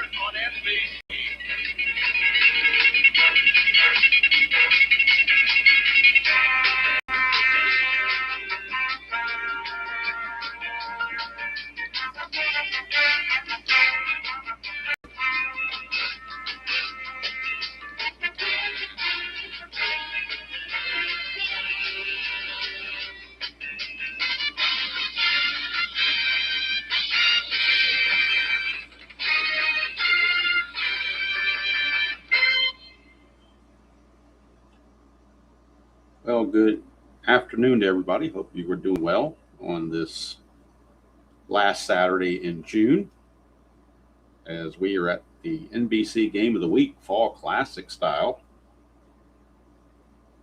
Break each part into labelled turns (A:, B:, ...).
A: on NBC.
B: Well, good afternoon to everybody. Hope you were doing well on this last Saturday in June as we are at the NBC Game of the Week Fall Classic style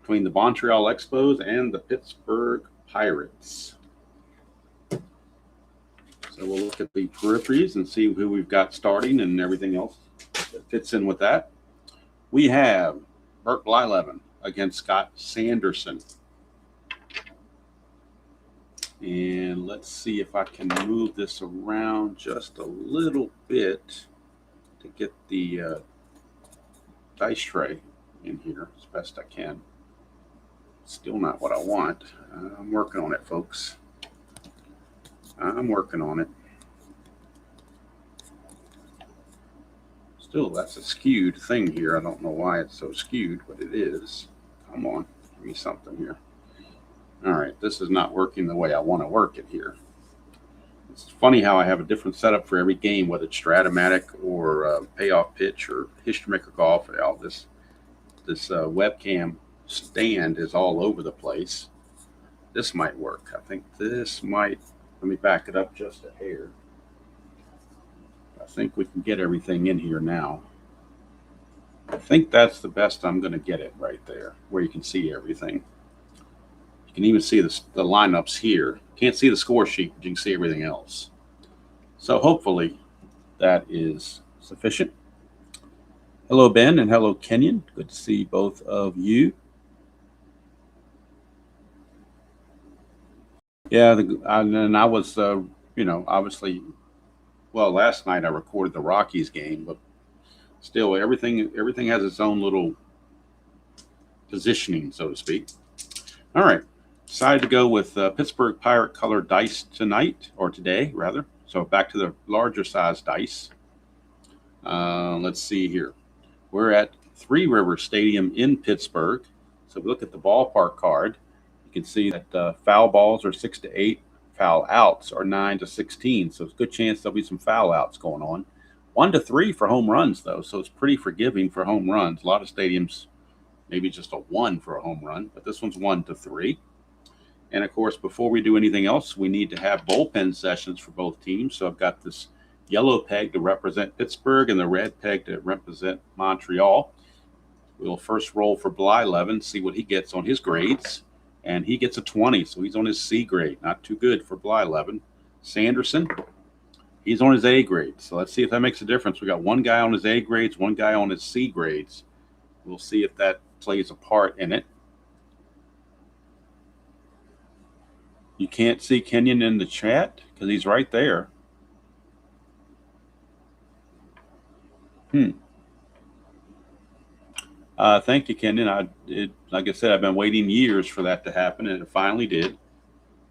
B: between the Montreal Expos and the Pittsburgh Pirates. So we'll look at the peripheries and see who we've got starting and everything else that fits in with that. We have Blyleven against Scott Sanderson. And let's see if I can move this around just a little bit to get the dice tray in here as best I can. Still not what I want. I'm working on it, folks. I'm working on it. Still, that's a skewed thing here. I don't know why it's so skewed, but it is. Come on, give me something here. All right, this is not working the way I want to work it here. It's funny how I have a different setup for every game, whether it's Strat-O-Matic or payoff pitch or history maker golf. This webcam stand is all over the place. This might work. I think this might. Let me back it up just a hair. I think we can get everything in here now. I think that's the best I'm going to get it right there, where you can see everything. You can even see the lineups here. Can't see the score sheet, but you can see everything else. So hopefully that is sufficient. Hello, Ben, and hello, Kenyon. Good to see both of you. Yeah, and I was, obviously, well, last night I recorded the Rockies game, but still, everything has its own little positioning, so to speak. All right. Decided to go with Pittsburgh Pirate color dice tonight, or today, rather. So back to the larger size dice. Let's see here. We're at Three Rivers Stadium in Pittsburgh. So if we look at the ballpark card, you can see that foul balls are 6 to 8, foul outs are 9 to 16. So it's a good chance there'll be some foul outs going on. 1 to 3 for home runs, though, so it's pretty forgiving for home runs. A lot of stadiums, maybe just a 1 for a home run, but this one's 1 to 3. And, of course, before we do anything else, we need to have bullpen sessions for both teams. So I've got this yellow peg to represent Pittsburgh and the red peg to represent Montreal. We'll first roll for Blyleven, see what he gets on his grades. And he gets a 20, so he's on his C grade. Not too good for Blyleven. Sanderson, he's on his A grade. So let's see if that makes a difference. We got one guy on his A grades, one guy on his C grades. We'll see if that plays a part in it. You can't see Kenyon in the chat because he's right there. Thank you, Kenyon. Like I said, I've been waiting years for that to happen, and it finally did.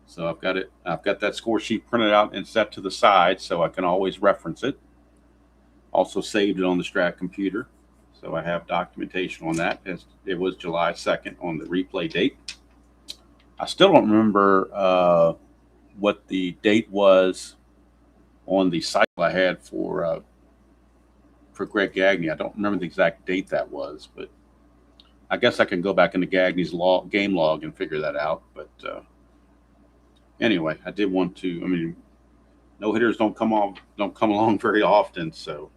B: So I've got it. I've got that score sheet printed out and set to the side so I can always reference it. Also saved it on the Strat computer, so I have documentation on that. As it was July 2nd on the replay date. I still don't remember what the date was on the cycle I had for Greg Gagne. I don't remember the exact date that was, but I guess I can go back into Gagne's game log and figure that out. But anyway, I did want to. I mean, no hitters don't come along very often, so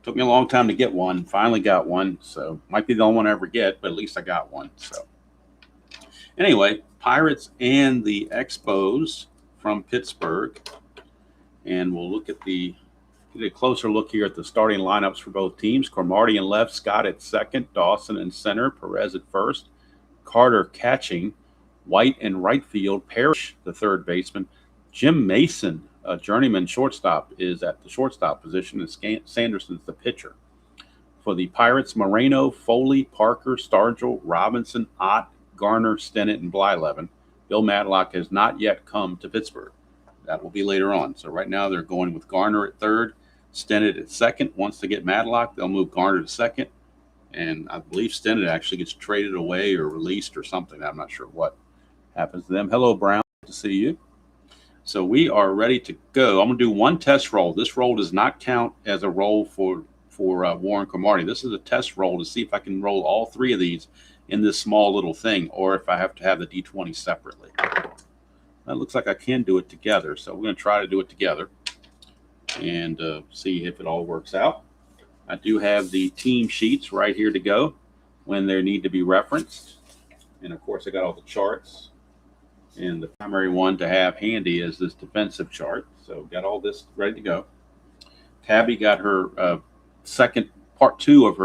B: it took me a long time to get one. Finally got one, so might be the only one I ever get, but at least I got one. So anyway, Pirates and the Expos from Pittsburgh, and we'll look at get a closer look here at the starting lineups for both teams. Cromartie in left, Scott at second, Dawson in center, Perez at first, Carter catching, White in right field, Parrish the third baseman, Jim Mason journeyman shortstop is at the shortstop position, and Sanderson's the pitcher. For the Pirates, Moreno, Foley, Parker, Stargell, Robinson, Ott, Garner, Stennett, and Blyleven. Bill Matlock has not yet come to Pittsburgh. That will be later on. So right now they're going with Garner at third, Stennett at second. Once they get Matlock, they'll move Garner to second. And I believe Stennett actually gets traded away or released or something. I'm not sure what happens to them. Hello, Brown. Good to see you. So we are ready to go. I'm going to do one test roll. This roll does not count as a roll for Warren Cromartie. This is a test roll to see if I can roll all three of these in this small little thing, or if I have to have the D20 separately. That looks like I can do it together, so we're going to try to do it together and see if it all works out. I do have the team sheets right here to go when they need to be referenced. And of course, I got all the charts. And the primary one to have handy is this defensive chart. So got all this ready to go. Tabby got her second part 2 of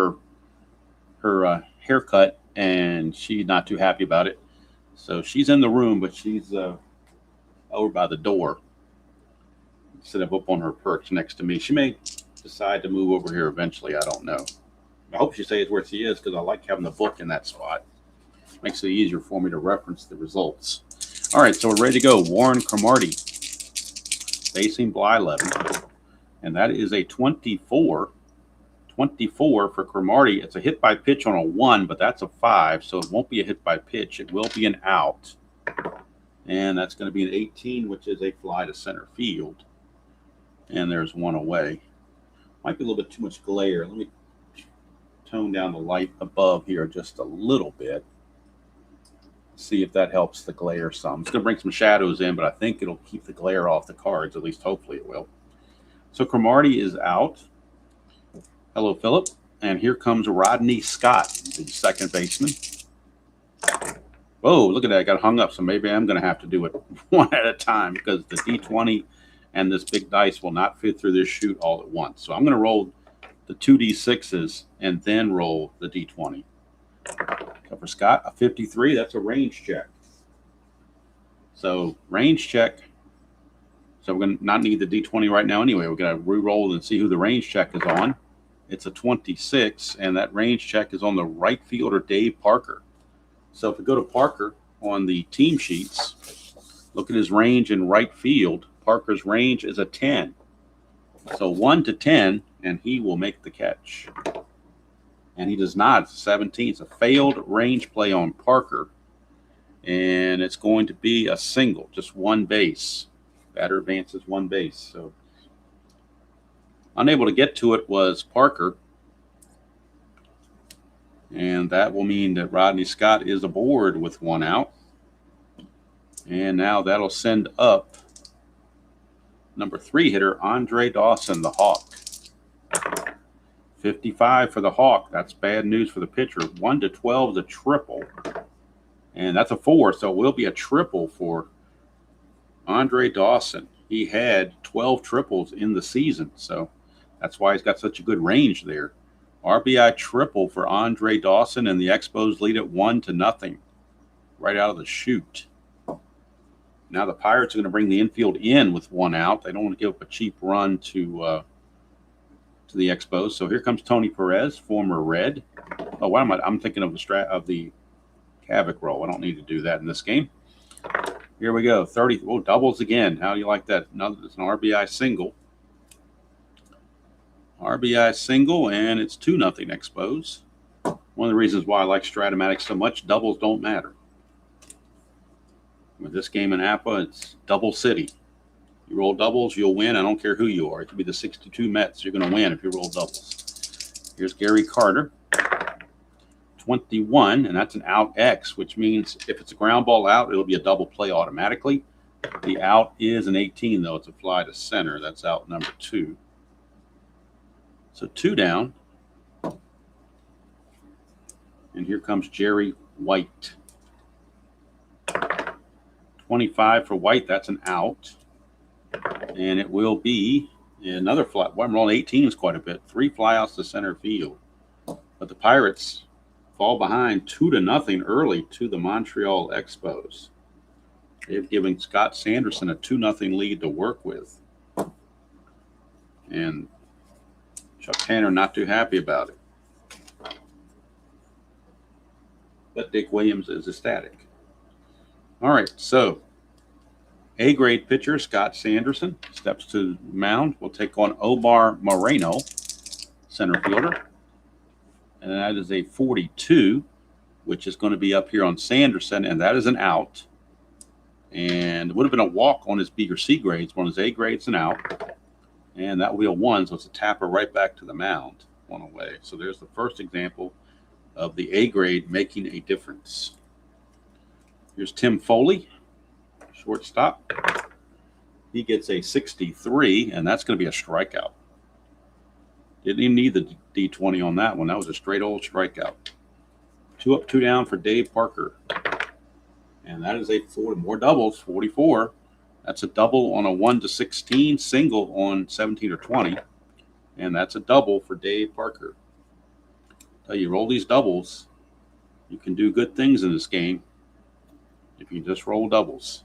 B: her haircut, and she's not too happy about it. So she's in the room, but she's over by the door, set up on her perch next to me. She may decide to move over here eventually. I don't know. I hope she stays where she is, because I like having the book in that spot. Makes it easier for me to reference the results. All right, so we're ready to go. Warren Cromartie facing Blyleven, and that is a 24. 24 for Cromartie. It's a hit by pitch on a 1, but that's a 5, so it won't be a hit by pitch. It will be an out, and that's going to be an 18, which is a fly to center field. And there's one away. Might be a little bit too much glare. Let me tone down the light above here just a little bit. See if that helps the glare some. It's going to bring some shadows in, but I think it'll keep the glare off the cards. At least hopefully it will. So Cromartie is out. Hello, Philip. And here comes Rodney Scott, the second baseman. Whoa, look at that. I got hung up, so maybe I'm going to have to do it one at a time, because the D20 and this big dice will not fit through this chute all at once. So I'm going to roll the 2D6s and then roll the D20. So for Scott, a 53, that's a range check. So range check. So we're going to not need the D20 right now anyway. We're going to re-roll and see who the range check is on. It's a 26, and that range check is on the right fielder, Dave Parker. So if we go to Parker on the team sheets, look at his range in right field. Parker's range is a 10. So 1 to 10, and he will make the catch. And he does not. It's a 17. It's a failed range play on Parker. And it's going to be a single, just one base. Batter advances one base. So unable to get to it was Parker. And that will mean that Rodney Scott is aboard with one out. And now that'll send up number 3 hitter, Andre Dawson, the Hawk. 55 for the Hawk. That's bad news for the pitcher. 1 to 12 is a triple. And that's a 4, so it will be a triple for Andre Dawson. He had 12 triples in the season, so that's why he's got such a good range there. RBI triple for Andre Dawson, and the Expos lead it 1-0 right out of the chute. Now the Pirates are going to bring the infield in with one out. They don't want to give up a cheap run to the Expos. So here comes Tony Perez, former Red. Oh, why am I'm thinking of the Havoc roll. I don't need to do that in this game. Here we go. 30. Oh, doubles again. How do you like that? Another, it's an RBI single. RBI single, and it's 2-0 Expos. One of the reasons why I like Strat-O-Matic so much, doubles don't matter. With this game in APA, it's double city. You roll doubles, you'll win. I don't care who you are. It could be the 62 Mets. You're going to win if you roll doubles. Here's Gary Carter. 21, and that's an out X, which means if it's a ground ball out, it'll be a double play automatically. The out is an 18, though. It's a fly to center. That's out number 2. So 2 down. And here comes Jerry White. 25 for White. That's an out. And it will be another fly. Well, I'm rolling 18 is quite a bit. 3 flyouts to center field. But the Pirates fall behind 2-0 early to the Montreal Expos. They've given Scott Sanderson a 2-0 lead to work with. And Chuck Tanner not too happy about it. But Dick Williams is ecstatic. All right, so A-grade pitcher Scott Sanderson steps to the mound. We'll take on Omar Moreno, center fielder. And that is a 42, which is going to be up here on Sanderson, and that is an out. And it would have been a walk on his B or C grades. On his A grades, an out. And that will be a 1, so it's a tapper right back to the mound, 1 away. So there's the first example of the A grade making a difference. Here's Tim Foley, shortstop. He gets a 63, and that's going to be a strikeout. Didn't even need the D20 on that one. That was a straight old strikeout. 2 up, 2 down for Dave Parker. And that is a 4, more doubles, 44. That's a double on a 1 to 16, single on 17 or 20. And that's a double for Dave Parker. Tell you, roll these doubles, you can do good things in this game if you just roll doubles.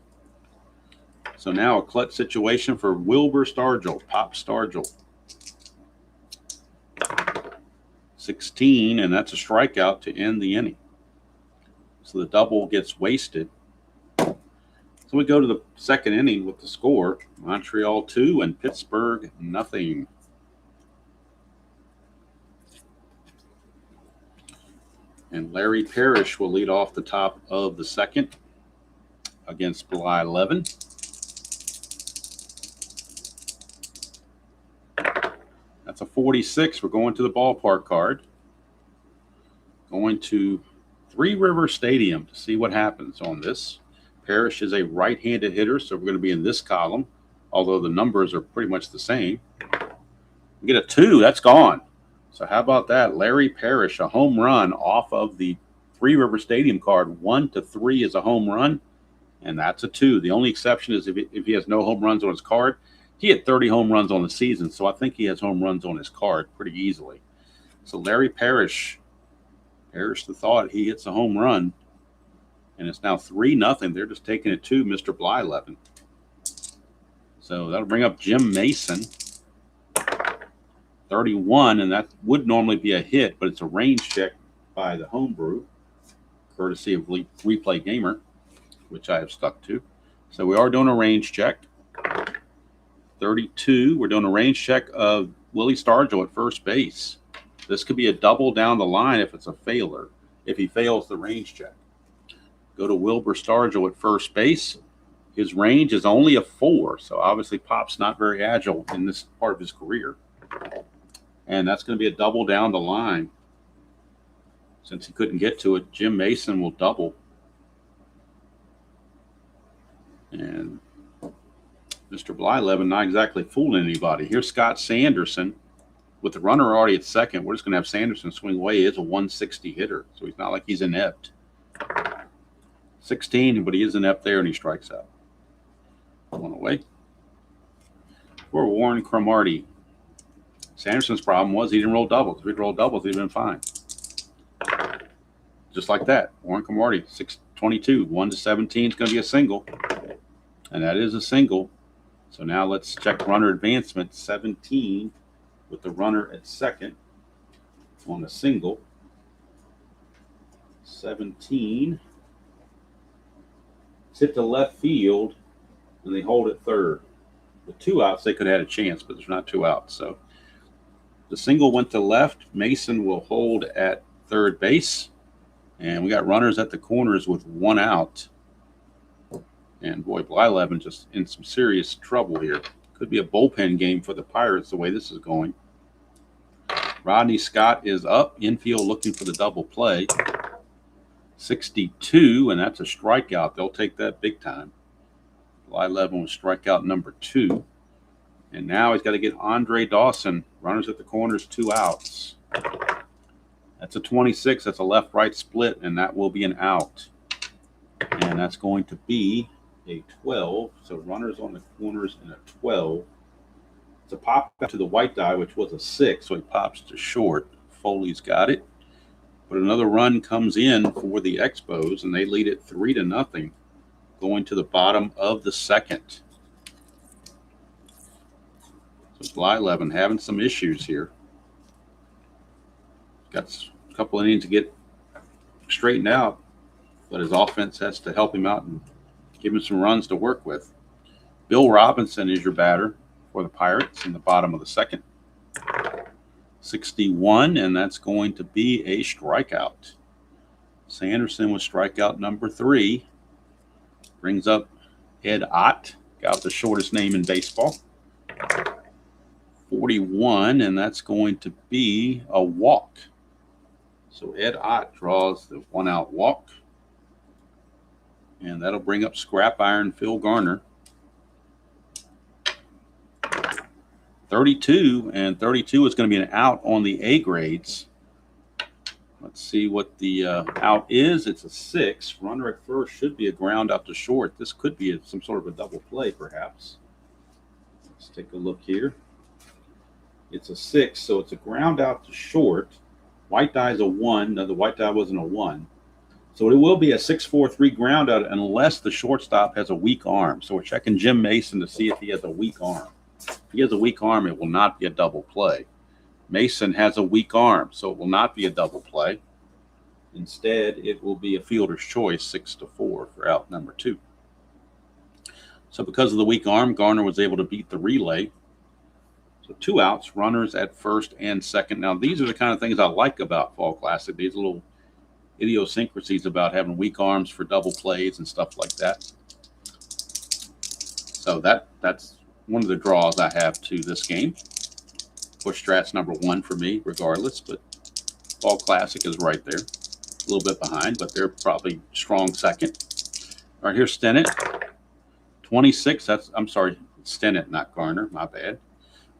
B: So now a clutch situation for Wilbur Stargell, Pop Stargell. 16, and that's a strikeout to end the inning. So the double gets wasted. So we go to the second inning with the score. Montreal 2 and Pittsburgh nothing. And Larry Parrish will lead off the top of the second against Blyleven. That's a 46. We're going to the ballpark card. Going to Three River Stadium to see what happens on this. Parrish is a right-handed hitter, so we're going to be in this column, although the numbers are pretty much the same. We get a 2. That's gone. So how about that? Larry Parrish, a home run off of the Three River Stadium card. 1 to 3 is a home run, and that's a 2. The only exception is if he has no home runs on his card. He had 30 home runs on the season, so I think he has home runs on his card pretty easily. So Larry Parrish, perish the thought, he hits a home run, and it's now 3-0. They're just taking it to Mr. Blyleven. So that'll bring up Jim Mason, 31, and that would normally be a hit, but it's a range check by the homebrew, courtesy of Replay Gamer, which I have stuck to. So we are doing a range check. 32, we're doing a range check of Willie Stargell at first base. This could be a double down the line if it's a failure, if he fails the range check. Go to Wilbur Stargell at first base. His range is only a 4, so obviously Pop's not very agile in this part of his career. And that's going to be a double down the line. Since he couldn't get to it, Jim Mason will double. And Mr. Blyleven not exactly fooling anybody. Here's Scott Sanderson. With the runner already at second, we're just going to have Sanderson swing away. He is a 160 hitter, so he's not like he's inept. 16, but he is inept there, and he strikes out. 1 away. For Warren Cromartie. Sanderson's problem was he didn't roll doubles. If he'd rolled doubles, he'd been fine. Just like that. Warren Cromartie, 622. 1 to 17 is going to be a single. And that is a single. So now let's check runner advancement. 17 with the runner at second on a single. 17. It's hit to left field, and they hold it third. With 2 outs, they could have had a chance, but there's not 2 outs. So the single went to left. Mason will hold at third base. And we got runners at the corners with 1 out. And boy, Blyleven just in some serious trouble here. Could be a bullpen game for the Pirates the way this is going. Rodney Scott is up. Infield looking for the double play. 62, and that's a strikeout. They'll take that big time. Blyleven was strikeout number 2. And now he's got to get Andre Dawson. Runners at the corners, 2 outs. That's a 26. That's a left-right split, and that will be an out. And that's going to be a 12. So runners on the corners and a 12. It's a pop back to the white die, which was a 6, so he pops to short. Foley's got it. But another run comes in for the Expos, and they lead it 3-0, going to the bottom of the second. So Blyleven having some issues here. Got a couple innings to get straightened out, but his offense has to help him out and give him some runs to work with. Bill Robinson is your batter for the Pirates in the bottom of the second. 61, and that's going to be a strikeout. Sanderson with strikeout number 3. Brings up Ed Ott, got the shortest name in baseball. 41, and that's going to be a walk. So Ed Ott draws the 1-out walk. And that'll bring up scrap iron Phil Garner. 32, and 32 is going to be an out on the A grades. Let's see what the out is. It's a 6. Runner at first should be a ground out to short. This could be some sort of a double play, perhaps. Let's take a look here. It's a 6, so it's a ground out to short. White die is a 1. No, the white die wasn't a 1. So it will be a 6-4-3 ground out unless the shortstop has a weak arm. So we're checking Jim Mason to see if he has a weak arm. If he has a weak arm, it will not be a double play. Mason has a weak arm, so it will not be a double play. Instead, it will be a fielder's choice, 6-4 for out number 2. So because of the weak arm, Garner was able to beat the relay. So 2 outs, runners at first and second. Now, these are the kind of things I like about Fall Classic, these little idiosyncrasies about having weak arms for double plays and stuff like that. So that's one of the draws I have to this game. Push Strat's number 1 for me, regardless, but Fall Classic is right there. A little bit behind, but they're probably strong second. All right, here's Stennett. 26, I'm sorry, Stennett, not Garner, my bad.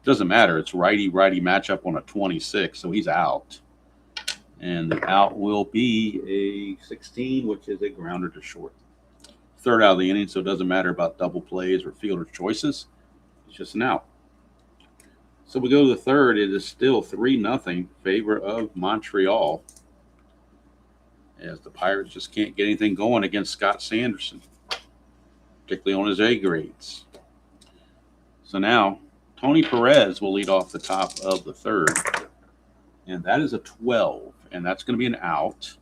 B: Doesn't matter, it's righty-righty matchup on a 26, so he's out. And the out will be a 16, which is a grounder to short. Third out of the inning, so it doesn't matter about double plays or fielder choices. It's just an out. So we go to the third. It is still 3-0 favor of Montreal, as the Pirates just can't get anything going against Scott Sanderson, particularly on his A grades. So now Tony Perez will lead off the top of the third, and that is a 12, and that's going to be an out.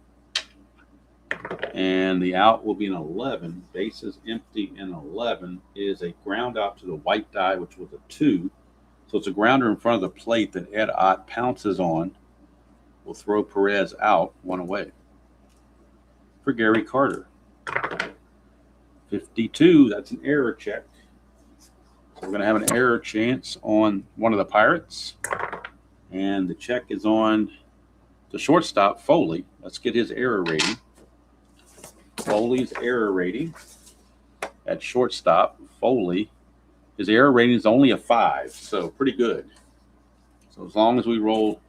B: And the out will be an 11. Bases empty, and 11 is a ground out to the white die, which was a 2. So it's a grounder in front of the plate that Ed Ott pounces on. Will throw Perez out, 1 away. For Gary Carter. 52, that's an error check. So we're going to have an error chance on one of the Pirates. And the check is on the shortstop, Foley. Let's get his error rating. Foley's error rating at shortstop, Foley, his error rating is only a 5, so pretty good. So as long as we roll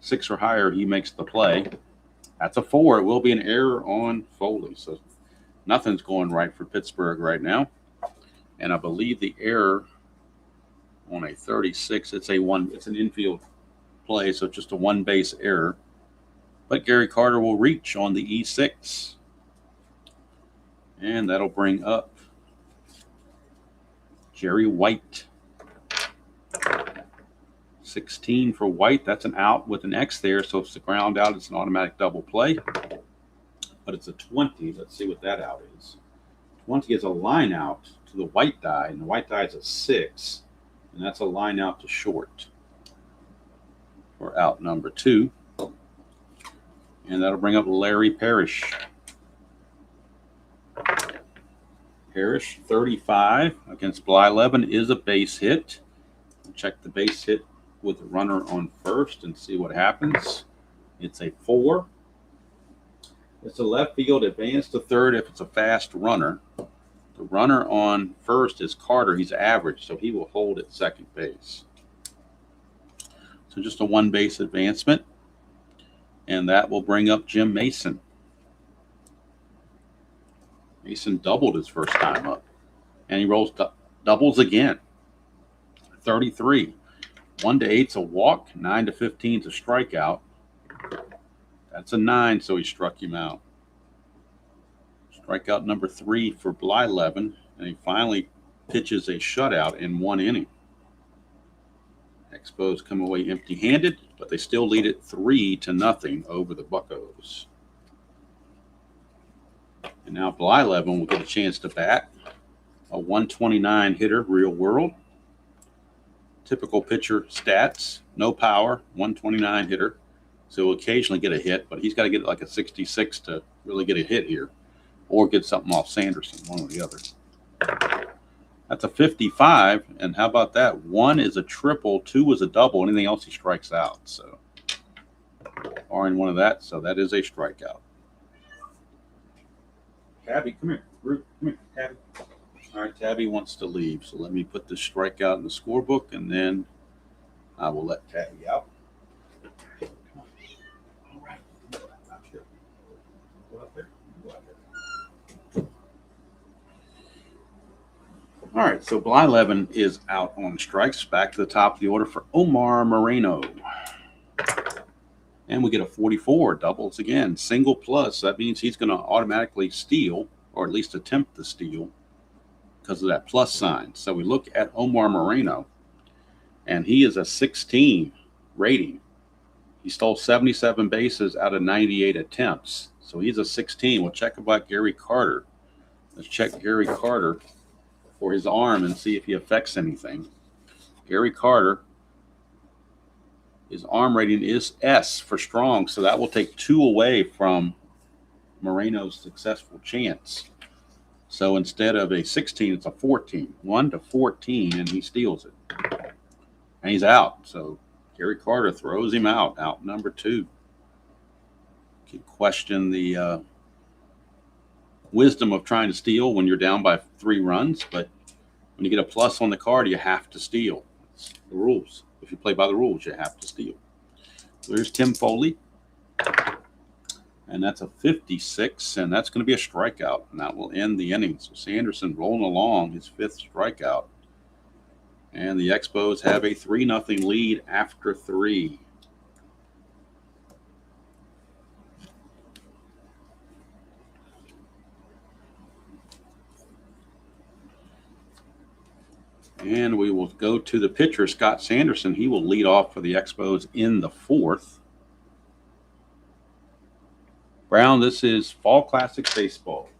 B: 6 or higher, he makes the play. That's a 4. It will be an error on Foley. So nothing's going right for Pittsburgh right now. And I believe the error on a 36, it's an infield play, so just a 1-base error. But Gary Carter will reach on the E6. And that'll bring up Jerry White. 16 for White. That's an out with an X there. So if it's a ground out, it's an automatic double play. But it's a 20. Let's see what that out is. 20 is a line out to the white die. And the white die is a 6. And that's a line out to short for out number 2. And that'll bring up Larry Parrish. Parrish, 35 against Blyleven is a base hit. Check the base hit with the runner on first and see what happens. It's a 4. It's a left field advance to third if it's a fast runner. The runner on first is Carter. He's average, so he will hold at second base. So just a 1-base advancement. And that will bring up Jim Mason. Mason doubled his first time up. And he rolls doubles again. 33. 1 to 8's a walk. 9 to 15's a strikeout. That's a 9, so he struck him out. Strikeout number 3 for Blyleven. And he finally pitches a shutout in 1 inning. Expos come away empty-handed, but they still lead it 3-0 over the Buccos. And now Blyleven will get a chance to bat. A 129 hitter, real world. Typical pitcher stats, no power, 129 hitter. So he'll occasionally get a hit, but he's got to get like a 66 to really get a hit here, or get something off Sanderson, one or the other. That's a 55, and how about that? 1 is a triple, 2 is a double. Anything else, he strikes out. So, or in one of that, so that is a strikeout. Tabby, come here. Come here, Tabby. All right, Tabby wants to leave, so let me put the strikeout in the scorebook, and then I will let Tabby out. All right. Go out there. Go out there. All right, so Blyleven is out on strikes. Back to the top of the order for Omar Moreno. And we get a 44, doubles again, single plus. That means he's going to automatically steal, or at least attempt to steal, because of that plus sign. So we look at Omar Moreno, and he is a 16 rating. He stole 77 bases out of 98 attempts. So he's a 16. We'll check about Gary Carter. Let's check Gary Carter for his arm and see if he affects anything. Gary Carter, his arm rating is S for strong, so that will take 2 away from Moreno's successful chance. So instead of a 16, it's a 14. 1-14, and he steals it. And he's out. So Gary Carter throws him out number 2. You can question the wisdom of trying to steal when you're down by 3 runs, but when you get a plus on the card, you have to steal. It's the rules. If you play by the rules, you have to steal. So there's Tim Foley. And that's a 56, and that's going to be a strikeout, and that will end the inning. So Sanderson rolling along, his 5th strikeout. And the Expos have a 3-0 lead after 3. And we will go to the pitcher, Scott Sanderson. He will lead off for the Expos in the 4th. Brown, this is Fall Classic Baseball.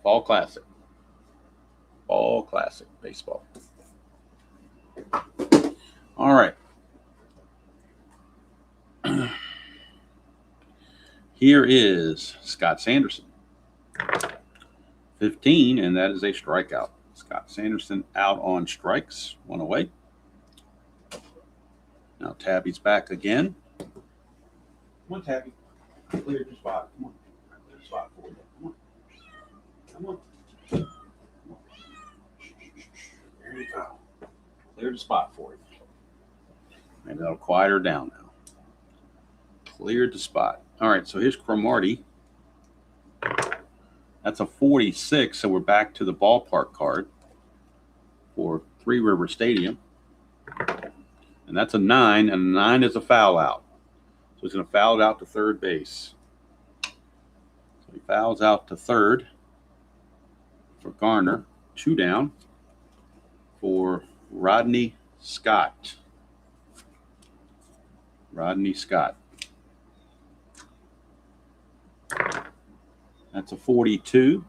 B: Fall Classic. Fall Classic Baseball. All right. Here is Scott Sanderson. 15, and that is a strikeout. Scott Sanderson out on strikes, 1 away. Now Tabby's back again. Come on, Tabby. I cleared your spot. Come on. I cleared a spot for you. Come on. Come on. There you go. Cleared a spot for you. Maybe that'll quiet her down now. Cleared the spot. All right, so here's Cromartie. That's a 46, so we're back to the ballpark card for Three River Stadium. And that's a 9, and a 9 is a foul out. So he's going to foul it out to third base. So he fouls out to third for Garner. 2 down for Rodney Scott. Rodney Scott. That's a 42.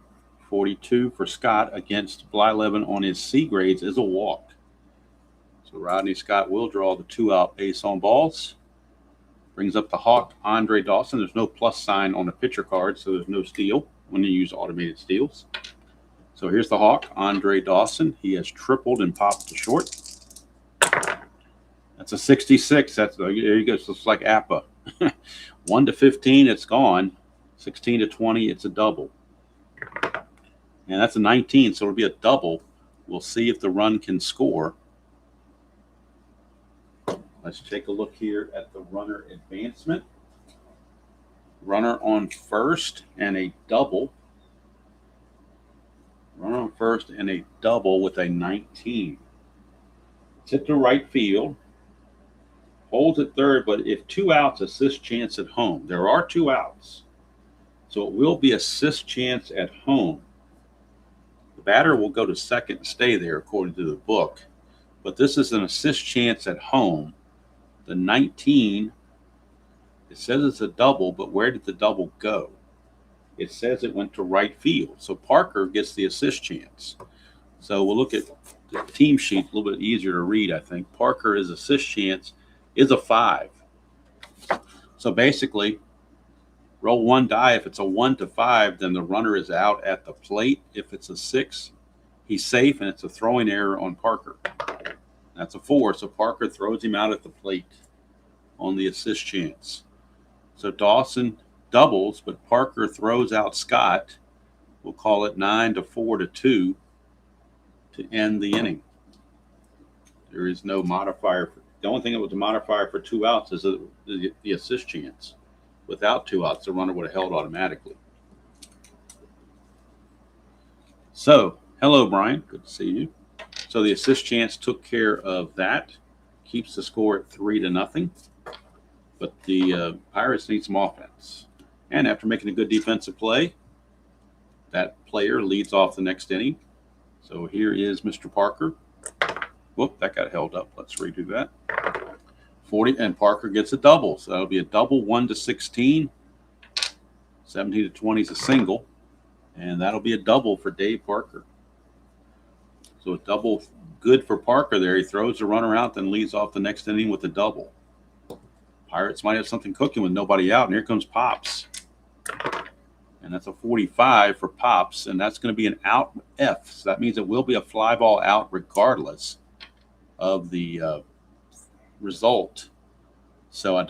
B: 42 for Scott against Blyleven on his C grades is a walk. So Rodney Scott will draw the 2-out base on balls. Brings up the Hawk, Andre Dawson. There's no plus sign on the pitcher card, so there's no steal when you use automated steals. So here's the Hawk, Andre Dawson. He has tripled and popped to short. That's a 66. There you go. So it's like APA. 1-15, it's gone. 16-20, it's a double. And that's a 19, so it'll be a double. We'll see if the run can score. Let's take a look here at the runner advancement. Runner on first and a double. Runner on first and a double with a 19. It's hit to right field. Holds at third, but if 2 outs, assist chance at home. There are 2 outs. So it will be assist chance at home. The batter will go to second and stay there according to the book. but this is an assist chance at home. The 19, it says it's a double, but where did the double go? It says it went to right field. So Parker gets the assist chance. So we'll look at the team sheet, a little bit easier to read, I think. Parker's assist chance is a 5. So basically, roll one die. If it's a 1 to 5, then the runner is out at the plate. If it's a 6, he's safe, and it's a throwing error on Parker. That's a 4, so Parker throws him out at the plate on the assist chance. So Dawson doubles, but Parker throws out Scott. We'll call it 9 to 4 to 2 to end the inning. There is no modifier. The only thing that was a modifier for 2 outs is the assist chance. Without 2 outs, the runner would have held automatically. So, hello, Brian. Good to see you. So the assist chance took care of that. Keeps the score at 3-0. But the Pirates need some offense. And after making a good defensive play, that player leads off the next inning. So here is Mr. Parker. Whoop, that got held up. Let's redo that. 40, and Parker gets a double. So that'll be a double, 1 to 16. 17 to 20 is a single. And that'll be a double for Dave Parker. So a double good for Parker there. He throws the runner out, then leads off the next inning with a double. Pirates might have something cooking with nobody out, and here comes Pops. And that's a 45 for Pops, and that's going to be an out F. So that means it will be a fly ball out regardless of the result. So I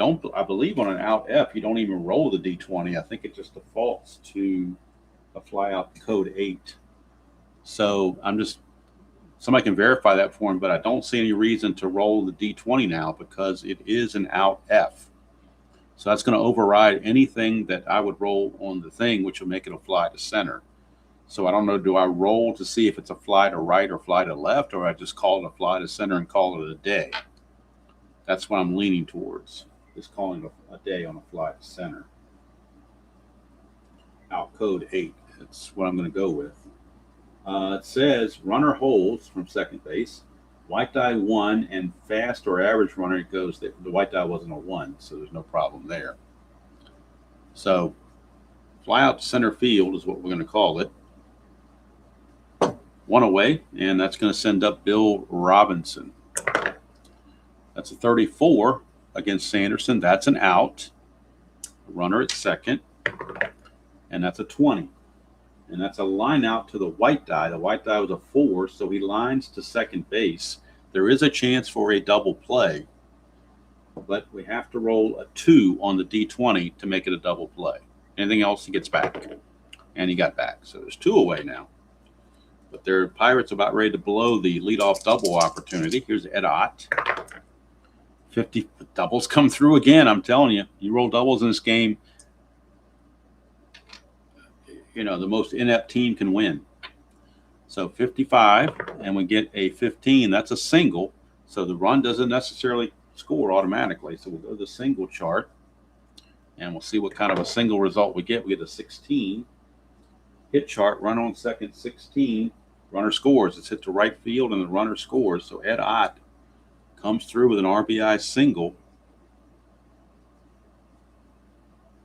B: believe on an out F, you don't even roll the D20. I think it just defaults to a fly out code 8. So somebody can verify that for him, but I don't see any reason to roll the D20 now because it is an out F. So that's going to override anything that I would roll on the thing, which will make it a fly to center. So I don't know, do I roll to see if it's a fly to right or fly to left, or I just call it a fly to center and call it a day? That's what I'm leaning towards, is calling it a day on a fly to center. Out code 8. That's what I'm going to go with. It says runner holds from second base. White die 1 and fast or average runner, it goes. The white die wasn't a 1, so there's no problem there. So fly out to center field is what we're going to call it. 1 away, and that's going to send up Bill Robinson. That's a 34 against Sanderson. That's an out. Runner at second, and that's a 20. And that's a line out to the white die. The white die was a 4, so he lines to second base. There is a chance for a double play, but we have to roll a 2 on the D20 to make it a double play. Anything else, he gets back. And he got back. So there's 2 away now. But their Pirates about ready to blow the leadoff double opportunity. Here's Ed Ott. 50 doubles come through again. I'm telling you, you roll doubles in this game, you know, the most inept team can win. So 55, and we get a 15. That's a single. So the run doesn't necessarily score automatically. So we'll go to the single chart, and we'll see what kind of a single result we get. We get a 16. Hit chart, run on second, 16. Runner scores. It's hit to right field, and the runner scores. So Ed Ott comes through with an RBI single.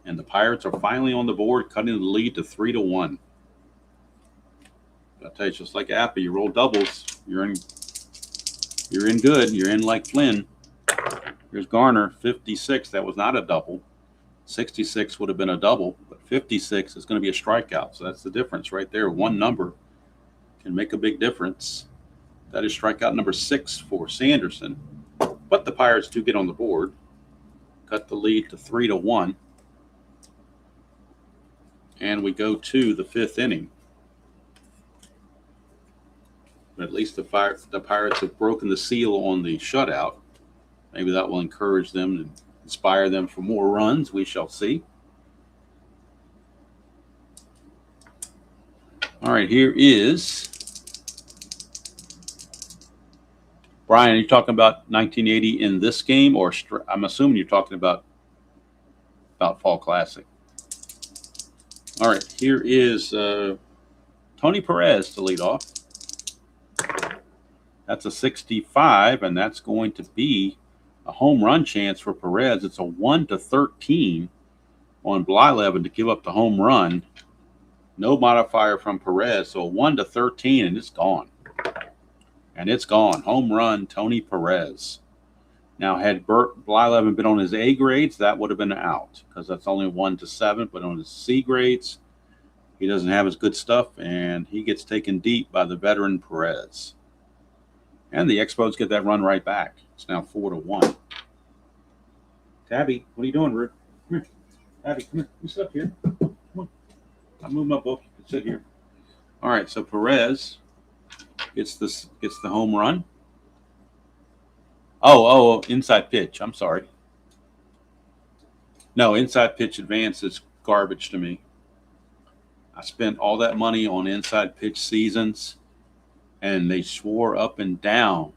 B: And the Pirates are finally on the board, cutting the lead to 3-1. I'll tell you, just like Appy, you roll doubles, you're in good. You're in like Flynn. Here's Garner, 56. That was not a double. 66 would have been a double, but 56 is going to be a strikeout. So that's the difference right there. One number can make a big difference. That is strikeout number 6 for Sanderson. But the Pirates do get on the board, cut the lead to 3-1. And we go to the 5th inning. But at least the Pirates have broken the seal on the shutout. Maybe that will encourage them and inspire them for more runs. We shall see. All right, here is Brian. Are you talking about 1980 in this game, or I'm assuming you're talking about Fall Classic? All right, here is Tony Perez to lead off. That's a 65, and that's going to be a home run chance for Perez. It's a 1-13 on Blyleven to give up the home run. No modifier from Perez, so a 1-13, and it's gone. And it's gone. Home run, Tony Perez. Now, had Blyleven been on his A grades, that would have been out because that's only 1-7. But on his C grades, he doesn't have his good stuff, and he gets taken deep by the veteran Perez. And the Expos get that run right back. It's now 4-1. Tabby, what are you doing, Ruth? Come here. Tabby, come here. You sit up here. Come on. I'll move my book. You can sit here. All right, so Perez gets the home run. Oh, inside pitch. I'm sorry. No, inside pitch advance is garbage to me. I spent all that money on inside pitch seasons, and they swore up and down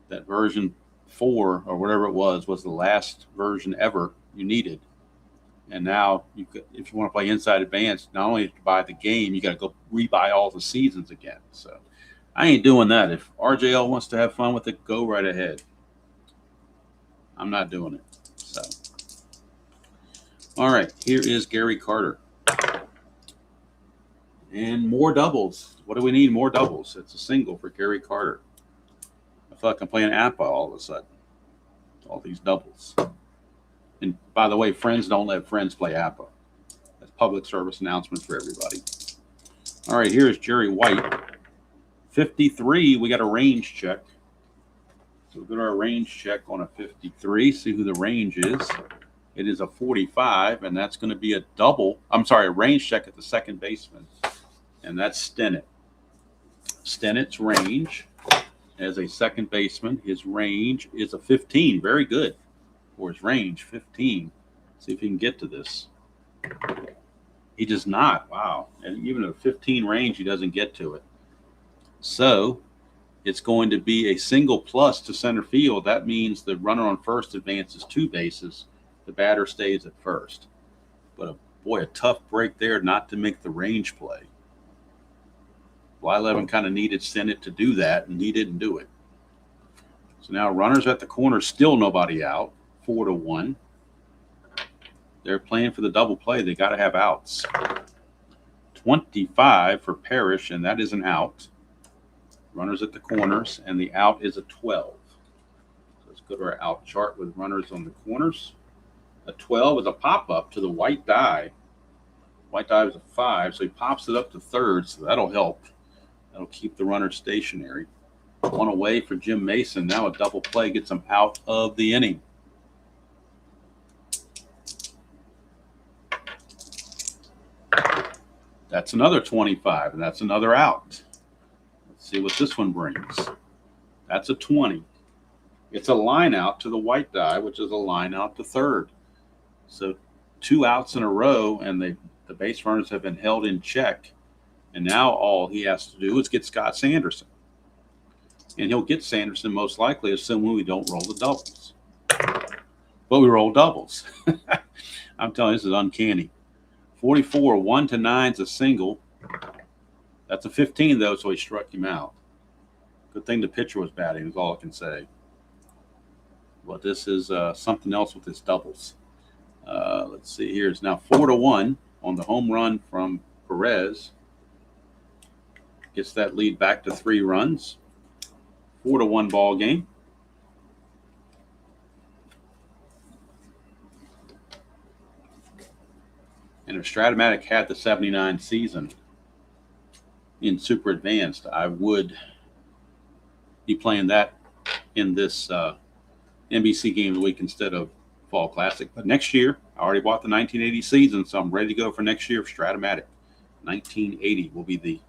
B: that version 4 or whatever it was the last version ever you needed. And now, if you want to play inside advanced, not only to buy the game, you got to go rebuy all the seasons again. So I ain't doing that. If RJL wants to have fun with it, go right ahead. I'm not doing it. So, all right, here is Gary Carter. And more doubles. What do we need? More doubles. It's a single for Gary Carter. I feel like I'm playing APA all of a sudden. All these doubles. And by the way, friends don't let friends play APA. That's public service announcement for everybody. All right, here's Jerry White. 53, we got a range check. So we'll go to our range check on a 53, see who the range is. It is a 45, and that's going to be a double. I'm sorry, a range check at the second baseman. And that's Stennett. Stennett's range as a second baseman, his range is a 15. Very good for his range, 15. See if he can get to this. He does not. Wow. And even at a 15 range, he doesn't get to it. So it's going to be a single plus to center field. That means the runner on first advances 2 bases. The batter stays at first. But, boy, a tough break there not to make the range play. Blyleven kind of needed Stennett to do that, and he didn't do it. So now runners at the corner, still nobody out, 4-1. They're playing for the double play. They got to have outs. 25 for Parrish, and that is an out. Runners at the corners, and the out is a 12. So let's go to our out chart with runners on the corners. A 12 is a pop-up to the white die. White die is a 5, so he pops it up to third, so that'll help. That'll keep the runner stationary. One away for Jim Mason. Now a double play gets him out of the inning. That's another 25, and that's another out. Let's see what this one brings. That's a 20. It's a line out to the white die, which is a line out to third. So 2 outs in a row, and the base runners have been held in check. And now all he has to do is get Scott Sanderson. And he'll get Sanderson most likely, assuming we don't roll the doubles. But we roll doubles. I'm telling you, this is uncanny. 44, 1-9 is a single. That's a 15, though, so he struck him out. Good thing the pitcher was batting is all I can say. But this is something else with his doubles. Let's see here. It's now 4-1 on the home run from Perez. Gets that lead back to 3 runs. 4-1 ball game. And if Strat-O-Matic had the 79 season in Super Advanced, I would be playing that in this NBC Game of the Week instead of Fall Classic. But next year, I already bought the 1980 season, so I'm ready to go for next year for Strat-O-Matic. 1980 will be the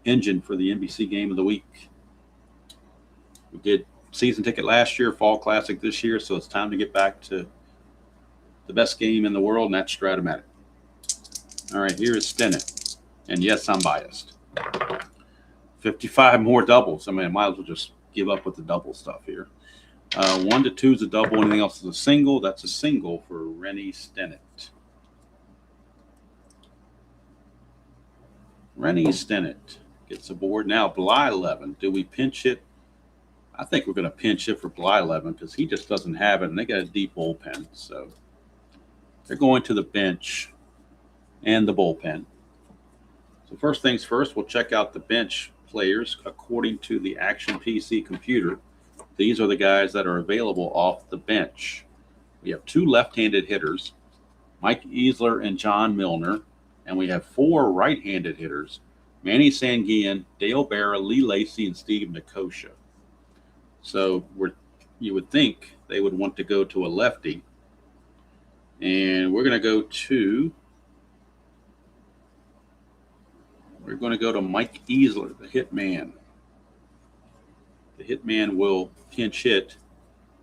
B: engine for the NBC Game of the Week. We did season ticket last year, Fall Classic this year, so it's time to get back to the best game in the world, and that's Strat-O-Matic. All right, here is Stennett. And yes, I'm biased. 55 more doubles. I mean, I might as well just give up with the double stuff here. 1-2 is a double. Anything else is a single. That's a single for Rennie Stennett. Rennie Stennett gets aboard. Now, Blyleven. Do we pinch hit I think we're going to pinch hit for Blyleven because he just doesn't have it, and they got a deep bullpen. So they're going to the bench and the bullpen. So first things first, we'll check out the bench players according to the Action PC computer. These are the guys that are available off the bench. We have 2 left-handed hitters, Mike Easler and John Milner, and we have 4 right-handed hitters, Manny Sanguillen, Dale Berra, Lee Lacy, and Steve Nicosia. So you would think they would want to go to a lefty. And we're going to go to Mike Easler, the hit man. The hit man will pinch hit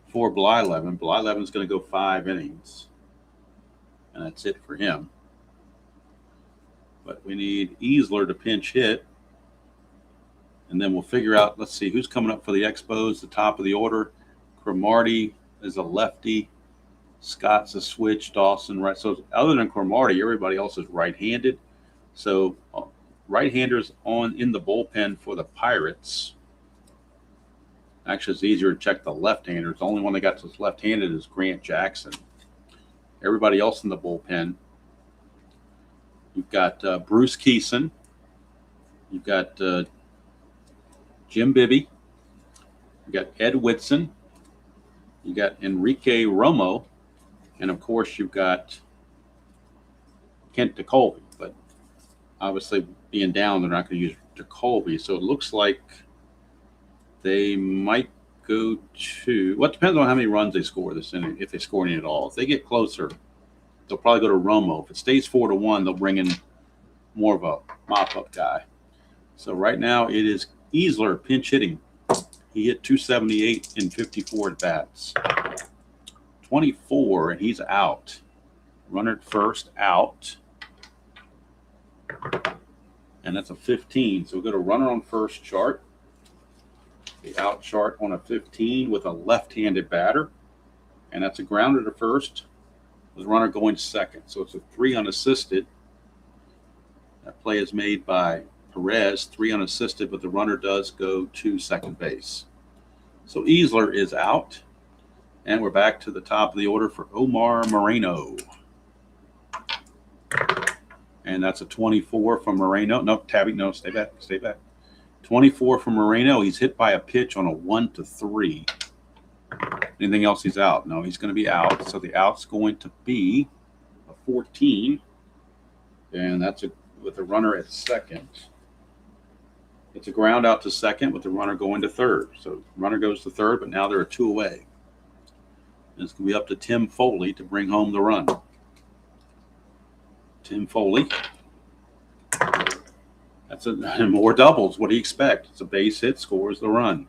B: for Blyleven. Blyleven's going to go 5 innings. And that's it for him. But we need Easler to pinch hit. And then we'll figure out, let's see, who's coming up for the Expos, the top of the order. Cromartie is a lefty. Scott's a switch. Dawson, right. So other than Cromartie, everybody else is right-handed. So right-handers in the bullpen for the Pirates. Actually, it's easier to check the left-handers. The only one that got this left-handed is Grant Jackson. Everybody else in the bullpen, you've got Bruce Keeson. You've got Jim Bibby. You've got Ed Whitson. You got Enrique Romo. And, of course, you've got Kent DeColby. But obviously, being down, they're not going to use DeColby. So it looks like they might go to – well, it depends on how many runs they score this inning, if they score any at all. If they get closer, they'll probably go to Romo. If it stays 4-1, they'll bring in more of a mop-up guy. So right now it is Easler pinch hitting. He hit 278 in 54 at-bats. 24, and he's out. Runner at first, out. And that's a 15. So we'll go to runner on first chart. The out chart on a 15 with a left-handed batter. And that's a grounder to first with the runner going second. So it's a 3 unassisted. That play is made by Perez, 3 unassisted, but the runner does go to second base. So Easler is out. And we're back to the top of the order for Omar Moreno. And that's a 24 from Moreno. No, Tabby, no, stay back. 24 from Moreno. He's hit by a pitch on a 1-3. Anything else, he's out? No, he's going to be out. So the out's going to be a 14. And that's with the runner at second. It's a ground out to second with the runner going to third. So runner goes to third, but now they're a 2 away. And it's going to be up to Tim Foley to bring home the run. Tim Foley. That's more doubles. What do you expect? It's a base hit, scores the run.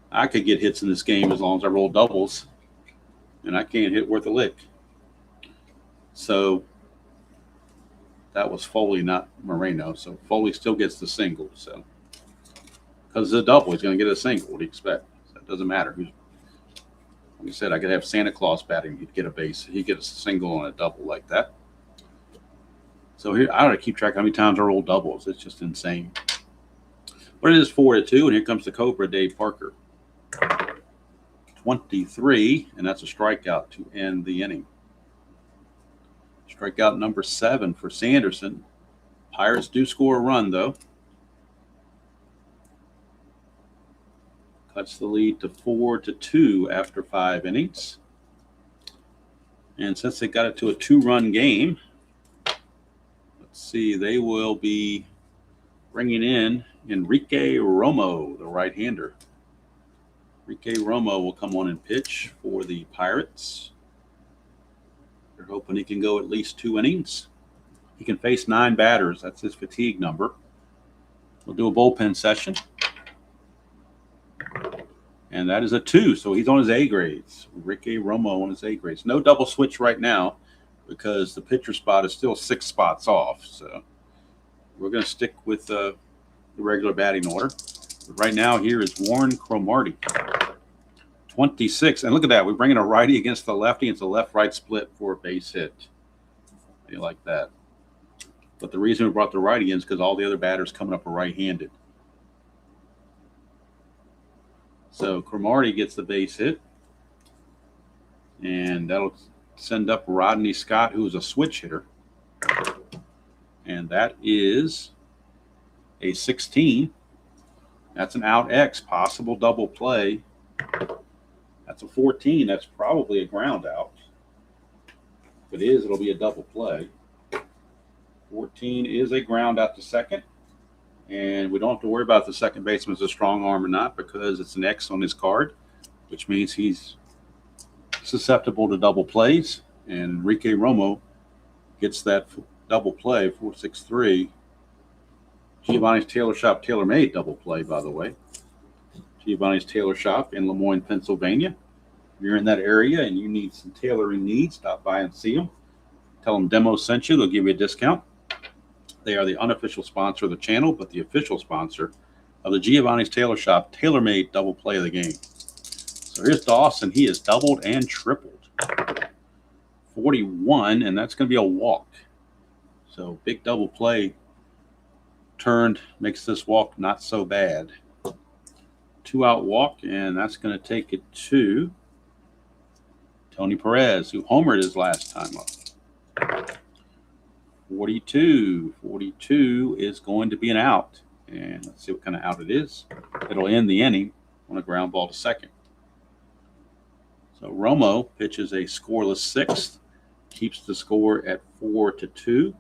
B: I could get hits in this game as long as I roll doubles. And I can't hit worth a lick. So that was Foley, not Moreno. So Foley still gets the single. So because it's a double, he's going to get a single. What do you expect? So it doesn't matter. Like I said, I could have Santa Claus batting. He'd get a base. He'd get a single on a double like that. So here, I don't know, keep track of how many times I roll doubles. It's just insane. But it is 4-2, and here comes the Cobra, Dave Parker. 23, and that's a strikeout to end the inning. Strikeout number 7 for Sanderson. Pirates do score a run, though. Cuts the lead to 4-2 after 5 innings. And since they got it to a 2-run game, let's see, they will be bringing in Enrique Romo, the right-hander. Enrique Romo will come on and pitch for the Pirates. They're hoping he can go at least 2 innings. He can face 9 batters. That's his fatigue number. We'll do a bullpen session. And that is a 2, so he's on his A grades. Enrique Romo on his A grades. No double switch right now because the pitcher spot is still 6 spots off. So we're going to stick with the regular batting order. But right now here is Warren Cromartie. 26. And look at that. We're bringing a righty against the lefty. It's a left-right split for a base hit. How do you like that? But the reason we brought the righty in is because all the other batters coming up are right-handed. So Cromartie gets the base hit. And that'll send up Rodney Scott, who's a switch hitter. And that is a 16. That's an out X, possible double play. That's a 14. That's probably a ground out. If it is, it'll be a double play. 14 is a ground out to second. And we don't have to worry about if the second baseman's a strong arm or not because it's an X on his card, which means he's susceptible to double plays. And Enrique Romo gets that double play, 4-6-3. Giovanni's Tailor Shop tailor-made double play, by the way. Giovanni's Tailor Shop in Lemoyne, Pennsylvania. If you're in that area and you need some tailoring needs, stop by and see them. Tell them Demo sent you. They'll give you a discount. They are the unofficial sponsor of the channel, but the official sponsor of the Giovanni's Tailor Shop tailor-made double play of the game. So here's Dawson. He is doubled and tripled. 41, and that's going to be a walk. So big double play turned, makes this walk not so bad. 2-out walk, and that's going to take it to Tony Perez, who homered his last time up. 42. 42 is going to be an out. And let's see what kind of out it is. It'll end the inning on a ground ball to second. So Romo pitches a scoreless sixth, keeps the score at 4-2. If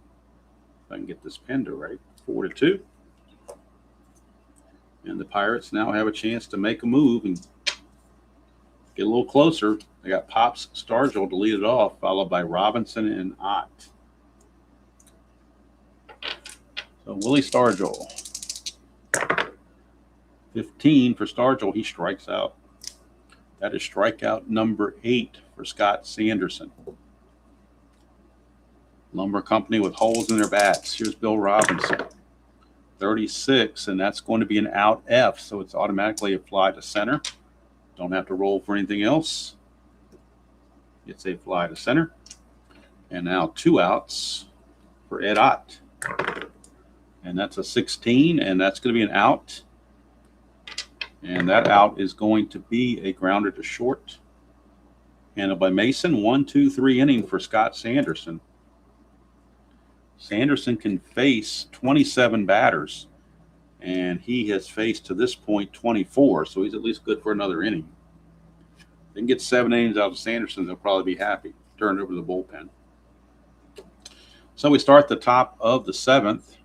B: I can get this pinned right, 4-2. And the Pirates now have a chance to make a move and get a little closer. They got Pops Stargell to lead it off, followed by Robinson and Ott. So Willie Stargell. 15 for Stargell. He strikes out. That is strikeout number 8 for Scott Sanderson. Lumber Company with holes in their bats. Here's Bill Robinson. 36, and that's going to be an out F, so it's automatically a fly to center. Don't have to roll for anything else. It's a fly to center. And now 2 outs for Ed Ott. And that's a 16, and that's going to be an out. And that out is going to be a grounder to short. Handled by Mason. 1-2-3 inning for Scott Sanderson. Sanderson can face 27 batters, and he has faced to this point 24, so he's at least good for another inning. They can get 7 innings out of Sanderson, they'll probably be happy. Turn it over to the bullpen. So we start the top of the 7th.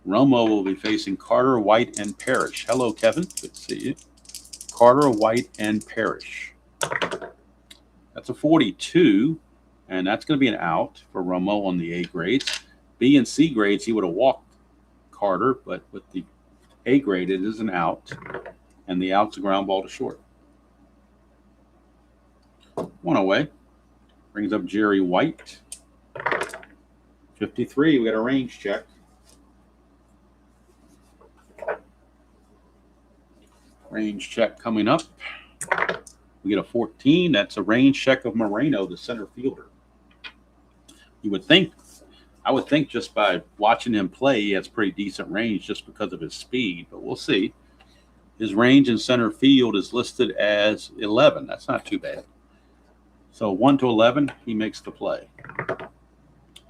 B: Romo will be facing Carter, White, and Parrish. Hello, Kevin. Good to see you. Carter, White, and Parrish. That's a 42, and that's going to be an out for Romo on the A grades. B and C grades, he would have walked Carter, but with the A grade, it is an out, and the out's a ground ball to short. 1 away. Brings up Jerry White. 53, we got a range check. Range check coming up. We get a 14. That's a range check of Moreno, the center fielder. I would think just by watching him play, he has pretty decent range just because of his speed, but we'll see. His range in center field is listed as 11. That's not too bad. So 1 to 11, he makes the play.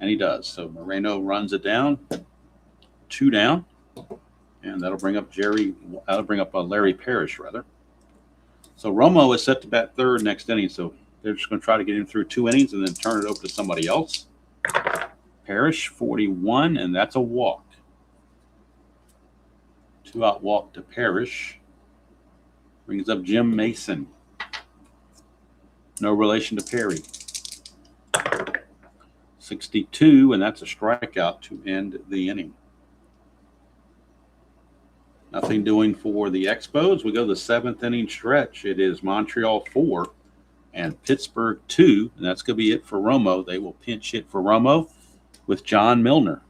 B: And he does. So Moreno runs it down. 2 down. And that'll bring up Larry Parrish, rather. So Romo is set to bat third next inning. So they're just going to try to get him through 2 innings and then turn it over to somebody else. Parrish, 41, and that's a walk. 2-out walk to Parrish. Brings up Jim Mason. No relation to Perry. 62, and that's a strikeout to end the inning. Nothing doing for the Expos. We go to the 7th inning stretch. It is Montreal 4 and Pittsburgh 2, and that's going to be it for Romo. They will pinch hit for Romo with John Milner.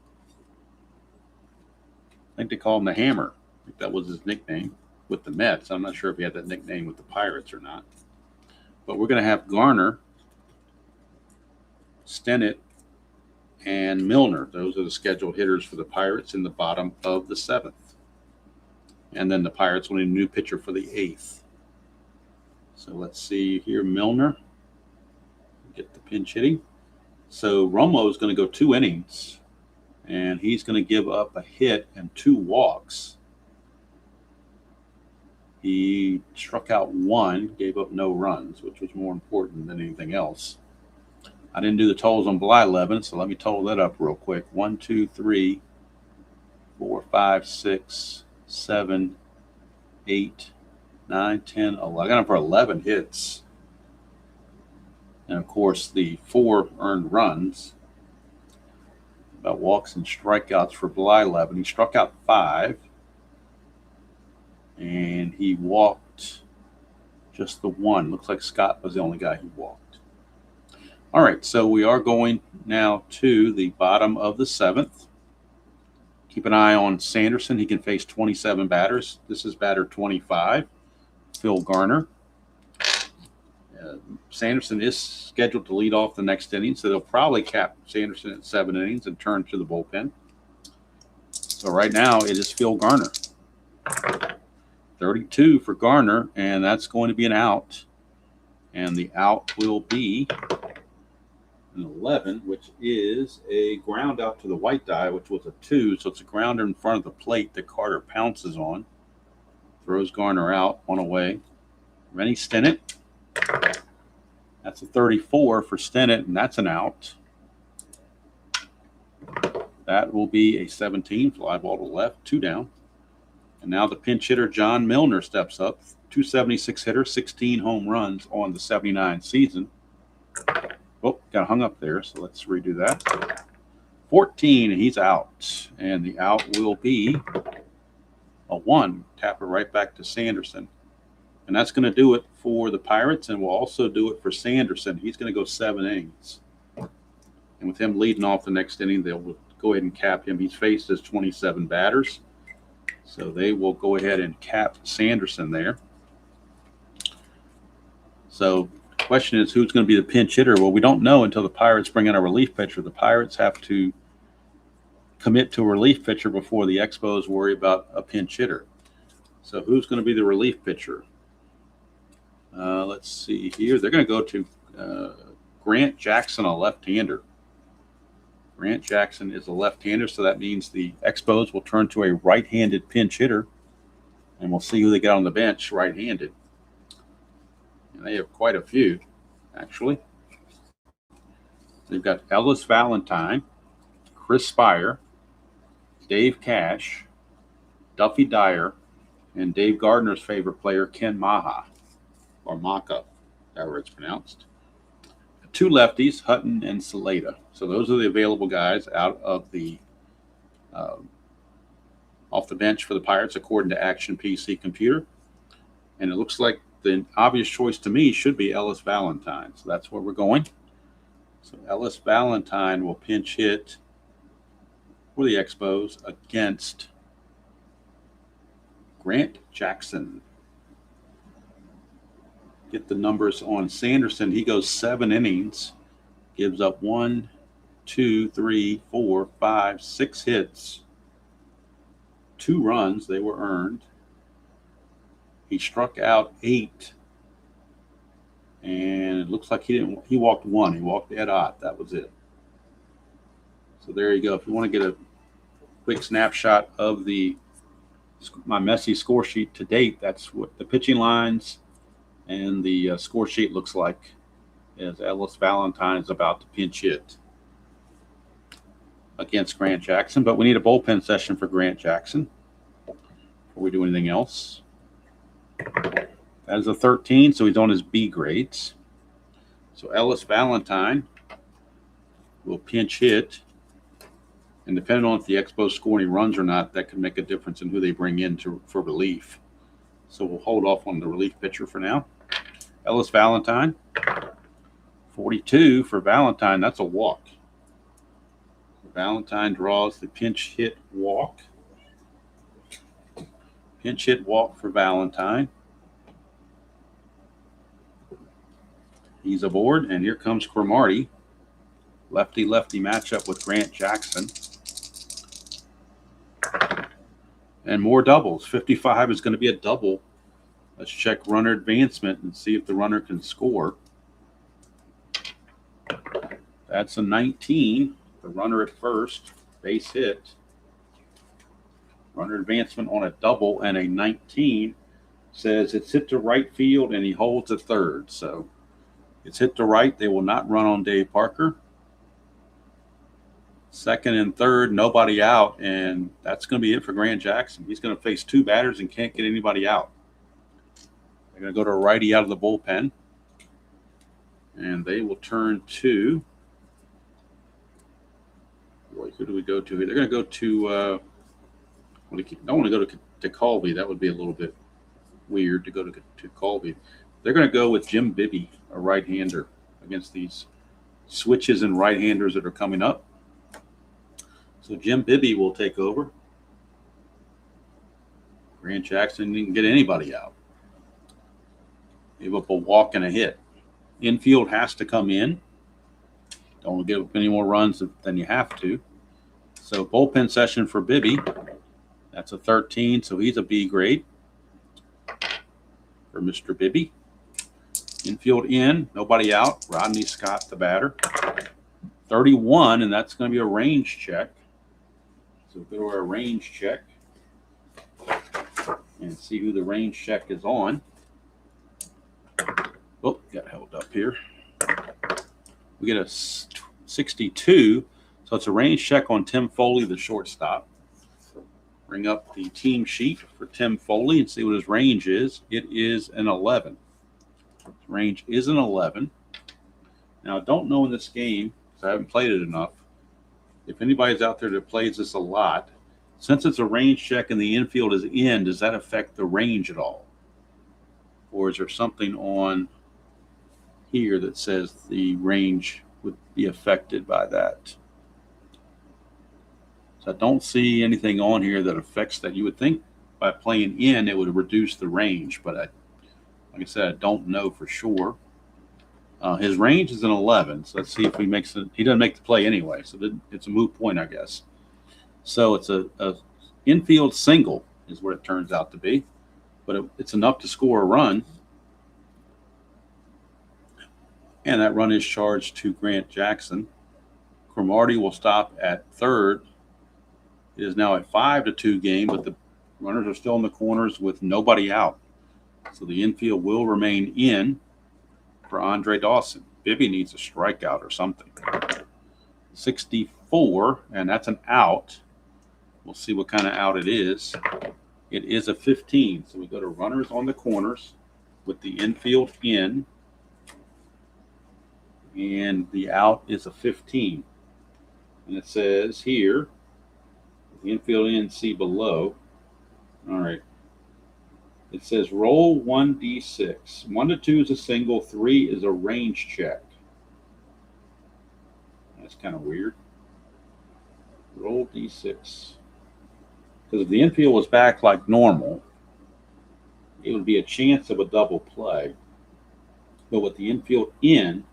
B: I think they call him the Hammer. I think that was his nickname with the Mets. I'm not sure if he had that nickname with the Pirates or not. But we're going to have Garner, Stennett, and Milner. Those are the scheduled hitters for the Pirates in the bottom of the 7th. And then the Pirates will need a new pitcher for the 8th. So let's see here, Milner. Get the pinch hitting. So Romo is going to go 2 innings, and he's going to give up a hit and 2 walks. He struck out 1, gave up no runs, which was more important than anything else. I didn't do the totals on Blyleven, so let me total that up real quick. 1, 2, 3, 4, 5, 6, 7, 8, 9, 10, 11. I got him for 11 hits. And, of course, the 4 earned runs. About walks and strikeouts for Blyleven. He struck out 5. And he walked just the 1. Looks like Scott was the only guy he walked. All right, so we are going now to the bottom of the 7th. Keep an eye on Sanderson. He can face 27 batters. This is batter 25, Phil Garner. Sanderson is scheduled to lead off the next inning, so they'll probably cap Sanderson at 7 innings and turn to the bullpen. So right now it is Phil Garner. 32 for Garner, and that's going to be an out. And the out will be an 11, which is a ground out to the white die, which was a 2. So it's a grounder in front of the plate that Carter pounces on. Throws Garner out, 1 away. Rennie Stennett. That's a 34 for Stennett, and that's an out. That will be a 17, fly ball to left, 2 down. And now the pinch hitter, John Milner, steps up. 276 hitter, 16 home runs on the 79 season. Oh, got hung up there, so let's redo that. 14, and he's out. And the out will be a 1. Tap it right back to Sanderson. And that's going to do it for the Pirates, and we'll also do it for Sanderson. He's going to go 7 innings. And with him leading off the next inning, they'll go ahead and cap him. He's faced his 27 batters. So they will go ahead and cap Sanderson there. So the question is, who's going to be the pinch hitter? Well, we don't know until the Pirates bring in a relief pitcher. The Pirates have to commit to a relief pitcher before the Expos worry about a pinch hitter. So who's going to be the relief pitcher? Let's see here. They're going to go to Grant Jackson, a left-hander. Grant Jackson is a left-hander, so that means the Expos will turn to a right-handed pinch hitter, and we'll see who they get on the bench right-handed. And they have quite a few, actually. They've got Ellis Valentine, Chris Spire, Dave Cash, Duffy Dyer, and Dave Gardner's favorite player, Ken Maha, or Maka, however it's pronounced. 2 lefties, Hutton and Saleta. So those are the available guys out of the off the bench for the Pirates, according to Action PC Computer. And it looks like the obvious choice to me should be Ellis Valentine. So that's where we're going. So Ellis Valentine will pinch hit for the Expos against Grant Jackson. Get the numbers on Sanderson. He goes 7 innings, gives up 1, 2, 3, 4, 5, 6 hits, 2 runs. They were earned. He struck out 8, and it looks like he walked 1. He walked Ed Ott. That was it. So there you go. If you want to get a quick snapshot of my messy score sheet to date, that's what the pitching lines and the score sheet looks like, as Ellis Valentine is about to pinch hit against Grant Jackson. But we need a bullpen session for Grant Jackson before we do anything else. That is a 13, so he's on his B grades. So Ellis Valentine will pinch hit. And depending on if the Expos score any runs or not, that could make a difference in who they bring in for relief. So we'll hold off on the relief pitcher for now. Ellis Valentine, 42 for Valentine. That's a walk. Valentine draws the pinch hit walk. Pinch hit walk for Valentine. He's aboard, and here comes Cromartie Lefty-lefty matchup with Grant Jackson. And more doubles. 55 is going to be a double. Let's check runner advancement and see if the runner can score. That's a 19. The runner at first. Base hit. Runner advancement on a double and a 19 says it's hit to right field and he holds at third. So it's hit to right. They will not run on Dave Parker. Second and third, nobody out, and that's going to be it for Grant Jackson. He's going to face two batters and can't get anybody out. They're going to go to a righty out of the bullpen, and they will turn to – who do we go to here? They're going to go to I don't want to go to Colby. That would be a little bit weird to go to Colby. They're going to go with Jim Bibby, a right-hander, against these switches and right-handers that are coming up. So Jim Bibby will take over. Grant Jackson didn't get anybody out. Gave up a walk and a hit. Infield has to come in. Don't give up any more runs than you have to. So bullpen session for Bibby. That's a 13, so he's a B grade for Mr. Bibby. Infield in, nobody out. Rodney Scott, the batter. 31, and that's going to be a range check. So go to our range check and see who the range check is on. Oh, got held up here. We get a 62, so it's a range check on Tim Foley, the shortstop. Bring up the team sheet for Tim Foley and see what his range is. It is an 11. His range is an 11. Now, I don't know in this game, because I haven't played it enough, if anybody's out there that plays this a lot, since it's a range check and the infield is in, does that affect the range at all? Or is there something on here that says the range would be affected by that? So I don't see anything on here that affects that. You would think by playing in, it would reduce the range, but like I said, I don't know for sure. His range is an 11, so let's see if he makes it. He doesn't make the play anyway, so it's a moot point, I guess. So it's a infield single is what it turns out to be, but it's enough to score a run. And that run is charged to Grant Jackson. Cromartie will stop at third. It is now a 5-2 game, but the runners are still in the corners with nobody out. So the infield will remain in for Andre Dawson. Bibby needs a strikeout or something. 64, and that's an out. We'll see what kind of out it is. It is a 15. So we go to runners on the corners with the infield in. And the out is a 15. And it says here, the infield in, see below. All right. It says roll 1d6. 1 to 2 is a single, 3 is a range check. That's kind of weird. Roll d6. Because if the infield was back like normal, it would be a chance of a double play. But with the infield in,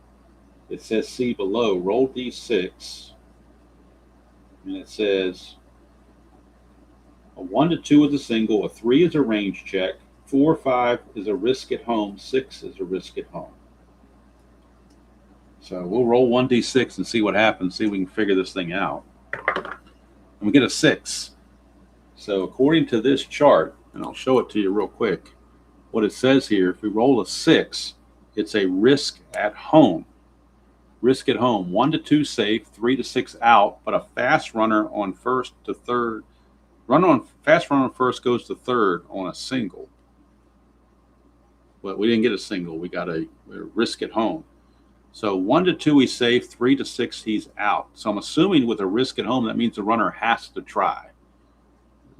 B: it says see below, roll d6. And it says a 1 to 2 is a single, a 3 is a range check, 4, 5 is a risk at home, 6 is a risk at home. So we'll roll 1d6 and see what happens, see if we can figure this thing out. And we get a 6. So according to this chart, and I'll show it to you real quick, what it says here, if we roll a 6, it's a risk at home. Risk at home, 1 to 2 safe, 3 to 6 out, but a fast runner on first to third. Fast runner on first goes to third on a single. But we didn't get a single. We got a risk at home. So 1 to 2 he's safe, 3 to 6 he's out. So I'm assuming with a risk at home, that means the runner has to try.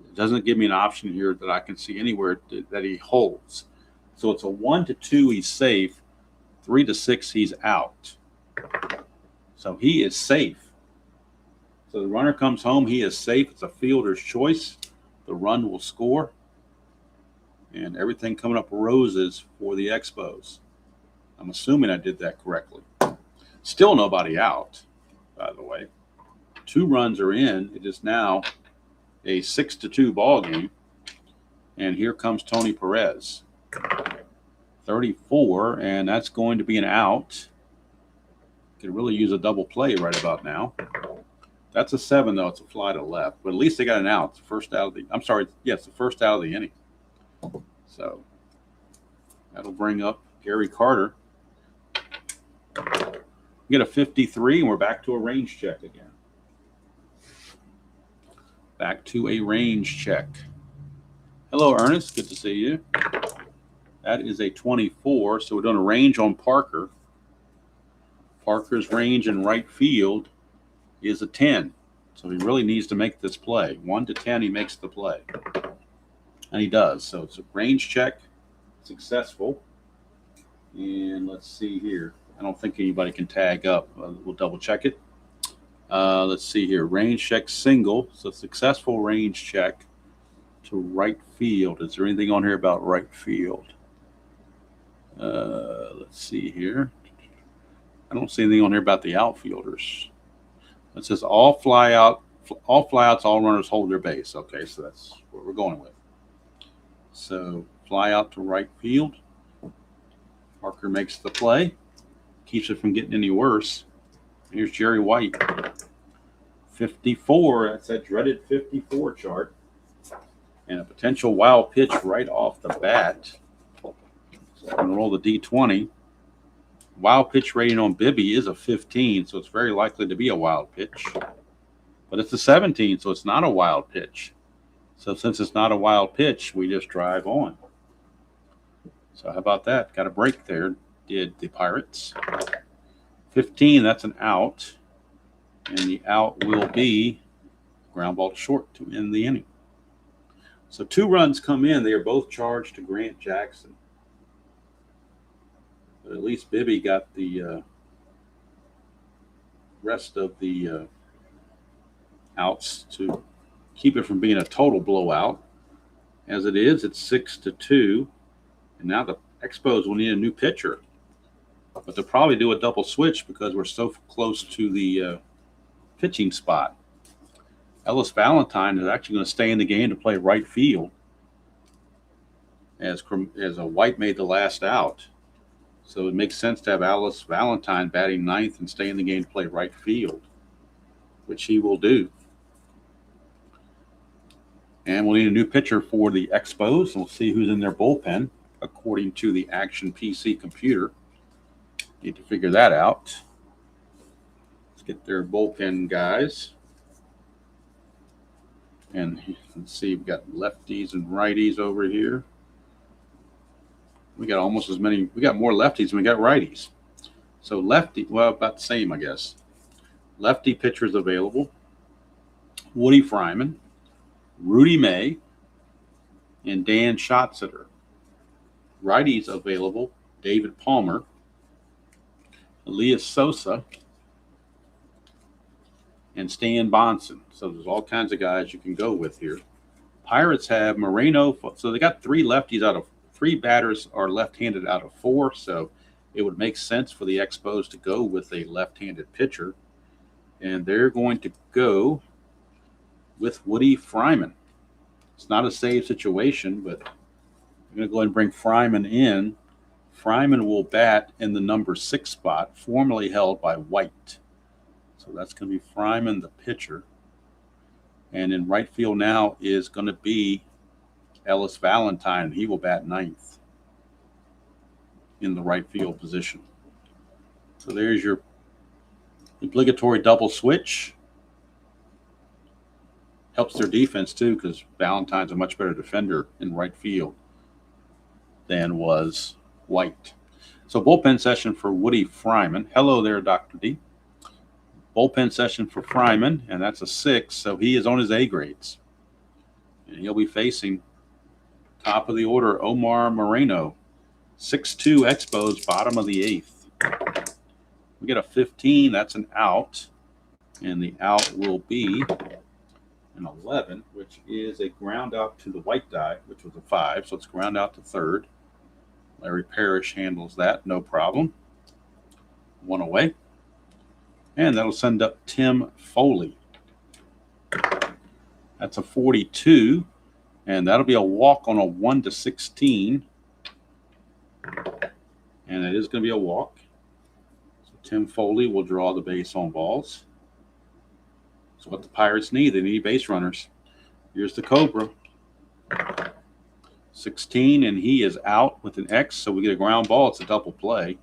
B: It doesn't give me an option here that I can see anywhere that he holds. So it's a 1 to 2 he's safe, 3 to 6 he's out. So he is safe. So the runner comes home, he is safe. It's a fielder's choice. The run will score. And everything coming up roses for the Expos. I'm assuming I did that correctly. Still nobody out. by the way. 2 runs are in. It is now a 6-2 ball game. And here comes Tony Perez. 34, and that's going to be an out. Could really use a double play right about now. That's a 7, though. It's a fly to left. But at least they got an out. It's the first out of the – I'm sorry. Yes, the first out of the inning. So that'll bring up Gary Carter. We get a 53, and we're back to a range check again. Back to a range check. Hello, Ernest. Good to see you. That is a 24, so we're doing a range on Parker. Parker's range in right field is a 10, so he really needs to make this play. 1 to 10, he makes the play, and he does. So it's a range check, successful. And let's see here. I don't think anybody can tag up. We'll double check it. Let's see here. Range check single, so successful range check to right field. Is there anything on here about right field? Let's see here. I don't see anything on here about the outfielders. It says all flyouts, all runners hold their base. Okay, so that's what we're going with. So fly out to right field. Parker makes the play. Keeps it from getting any worse. Here's Jerry White. 54. That's that dreaded 54 chart. And a potential wild pitch right off the bat. So I'm going to roll the D20. Wild pitch rating on Bibby is a 15, so it's very likely to be a wild pitch. But it's a 17, so it's not a wild pitch. So since it's not a wild pitch, we just drive on. So how about that? Got a break there, did the Pirates. 15, that's an out. And the out will be ground ball short to end the inning. So 2 runs come in. They are both charged to Grant Jackson. But at least Bibby got the rest of the outs to keep it from being a total blowout. As it is, it's 6-2. And now the Expos will need a new pitcher. But they'll probably do a double switch because we're so close to the pitching spot. Ellis Valentine is actually going to stay in the game to play right field as a White made the last out. So it makes sense to have Ellis Valentine batting 9th and stay in the game to play right field, which he will do. And we'll need a new pitcher for the Expos, and we'll see who's in their bullpen according to the Action PC computer. Need to figure that out. Let's get their bullpen guys. And let's see, we've got lefties and righties over here. We got almost as many. We got more lefties than we got righties. So lefty, well, about the same, I guess. Lefty pitchers available. Woody Fryman, Rudy May, and Dan Schatzeder. Righties available. David Palmer, Elias Sosa, and Stan Bonson. So there's all kinds of guys you can go with here. Pirates have Moreno. So they got 3 lefties out of 3 batters are left-handed out of 4. So it would make sense for the Expos to go with a left-handed pitcher. And they're going to go with Woody Fryman. It's not a save situation, but I'm going to go ahead and bring Fryman in. Fryman will bat in the number 6 spot, formerly held by White. So that's going to be Fryman, the pitcher. And in right field now is going to be Ellis Valentine. He will bat 9th in the right field position. So there's your obligatory double switch. Helps their defense too, because Valentine's a much better defender in right field than was White. So bullpen session for Woody Fryman. Hello there, Dr. D. Bullpen session for Fryman, and that's a 6, so he is on his A grades. And he'll be facing top of the order, Omar Moreno. 6-2 Expos, bottom of the 8th. We get a 15, that's an out. And the out will be an 11, which is a ground out to the white die, which was a 5, so it's ground out to third. Larry Parrish handles that, no problem. 1 away. And that'll send up Tim Foley. That's a 42. And that'll be a walk on a 1-16. And it is going to be a walk. So Tim Foley will draw the base on balls. So what the Pirates need, they need base runners. Here's the Cobra. 16, and he is out with an X, so we get a ground ball. It's a double play.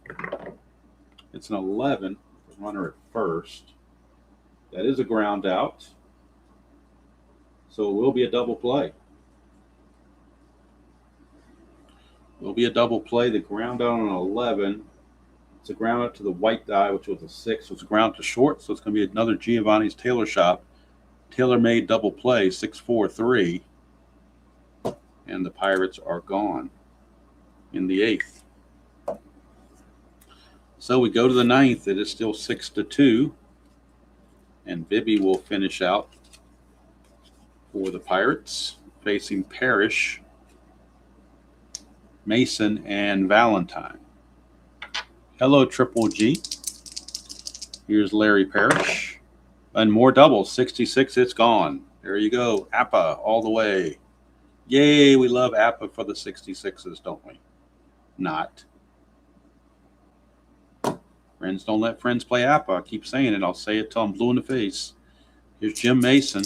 B: It's an 11, runner at first. That is a ground out. So it will be a double play. It will be a double play. The ground out on an 11. It's a ground out to the white die, which was a 6. So it's a ground to short. So it's going to be another Giovanni's Tailor Shop. Tailor-made double play, 6-4-3. And the Pirates are gone in the 8th. So we go to the 9th. It is still 6-2. And Bibby will finish out for the Pirates, facing Parrish, Mason, and Valentine. Hello, Triple G. Here's Larry Parrish. And more doubles. 66, it's gone. There you go. Appa all the way. Yay, we love Appa for the 66s, don't we? Not. Friends don't let friends play Appa. I keep saying it. I'll say it till I'm blue in the face. Here's Jim Mason.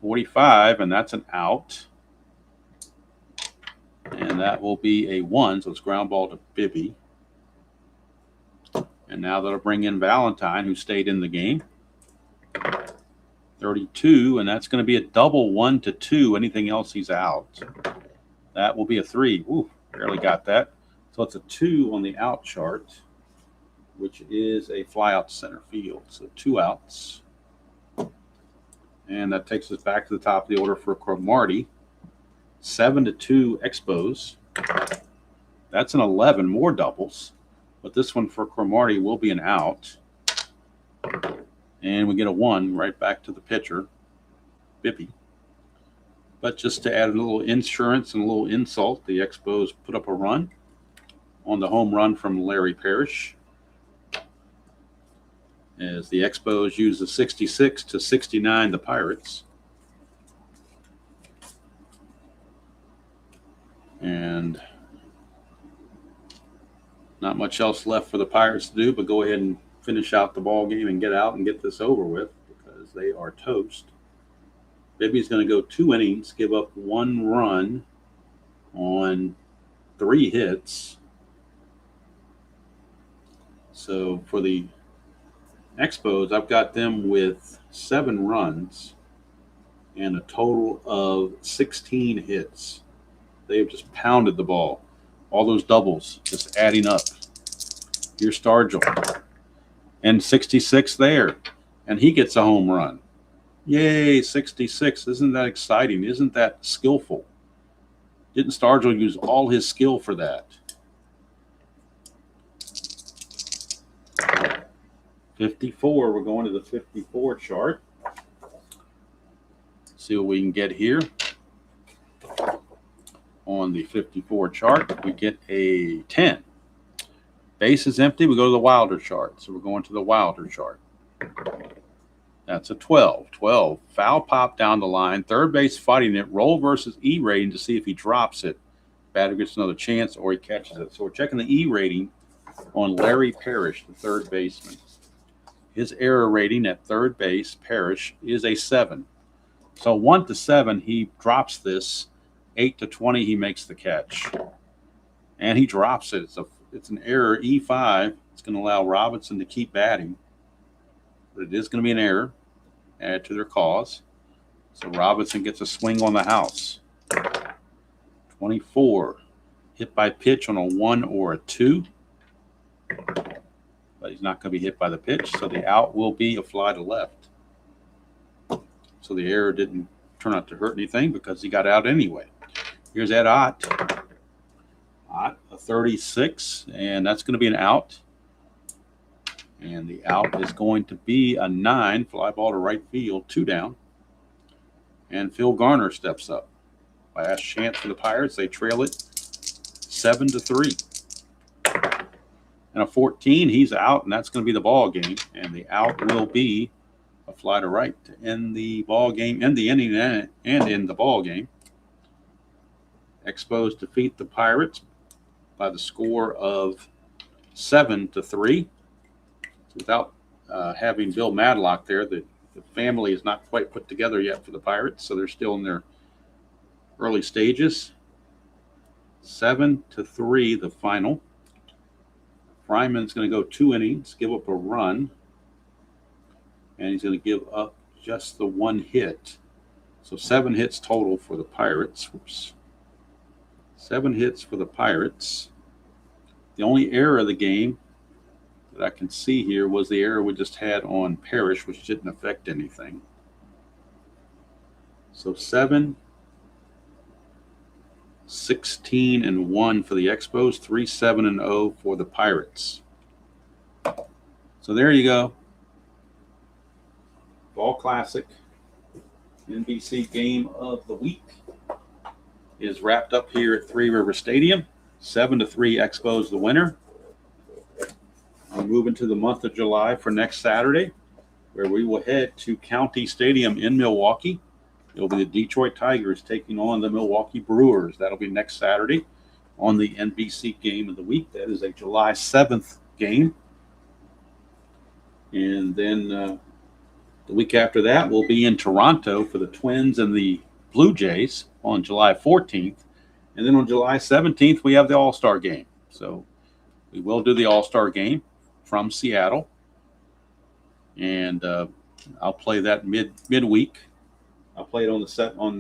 B: 45, and that's an out. And that will be a 1, so it's ground ball to Bibby. And now that'll bring in Valentine, who stayed in the game. 32, and that's going to be a double 1-2. Anything else, he's out. That will be a 3. Ooh, barely got that. So it's a 2 on the out chart, which is a fly out to center field. So 2 outs. And that takes us back to the top of the order for Cromartie. 7-2 Expos. That's an 11, more doubles. But this one for Cromartie will be an out. And we get a 1 right back to the pitcher, Bibby. But just to add a little insurance and a little insult, the Expos put up a run on the home run from Larry Parrish, as the Expos use the 66 to 69 the Pirates. And not much else left for the Pirates to do but go ahead and finish out the ball game and get out and get this over with, because they are toast. Bibby's going to go 2 innings, give up 1 run on 3 hits. So for the Expos, I've got them with 7 runs and a total of 16 hits. They have just pounded the ball. All those doubles just adding up. Here's Stargell. And 66 there. And he gets a home run. Yay, 66. Isn't that exciting? Isn't that skillful? Didn't Stargell use all his skill for that? 54. We're going to the 54 chart. See what we can get here. On the 54 chart, we get a 10. Base is empty. We go to the Wilder chart. So we're going to the Wilder chart. That's a 12. 12. Foul pop down the line. Third base fighting it. Roll versus E rating to see if he drops it. Batter gets another chance or he catches it. So we're checking the E rating on Larry Parrish, the third baseman. His error rating at third base, Parrish, is a 7. So 1-7, he drops this. 8-20, he makes the catch. And he drops it. It's an error, E5. It's going to allow Robinson to keep batting. But it is going to be an error. Add to their cause. So Robinson gets a swing on the house. 24. Hit by pitch on a 1 or a 2. But he's not going to be hit by the pitch. So the out will be a fly to left. So the error didn't turn out to hurt anything because he got out anyway. Here's Ed Ott. Ott, a 36, and that's going to be an out. And the out is going to be a 9, fly ball to right field, 2 down. And Phil Garner steps up. Last chance for the Pirates. They trail it 7-3. and a 14. He's out, and that's going to be the ball game. And the out will be a fly to right to end the ball game, end the inning, and end the ball game. Expos defeat the Pirates by the score of 7-3. Without having Bill Madlock there, the family is not quite put together yet for the Pirates, so they're still in their early stages. 7-3, the final. Fryman's going to go 2 innings, give up a run, and he's going to give up just the 1 hit. So 7 hits total for the Pirates. Oops. 7 hits for the Pirates. The only error of the game that I can see here was the error we just had on Parrish, which didn't affect anything. So 7, 16-1 for the Expos, 3-7-0 for the Pirates. So there you go. Fall Classic NBC game of the week is wrapped up here at Three River Stadium. 7-3 Expos the winner. We're moving to the month of July for next Saturday, where we will head to County Stadium in Milwaukee. It'll be the Detroit Tigers taking on the Milwaukee Brewers. That'll be next Saturday on the NBC game of the week. That is a July 7th game. And then the week after that, we'll be in Toronto for the Twins and the Blue Jays on July 14th. And then on July 17th, we have the All-Star game. So we will do the All-Star game from Seattle. And I'll play that midweek. I'll play it on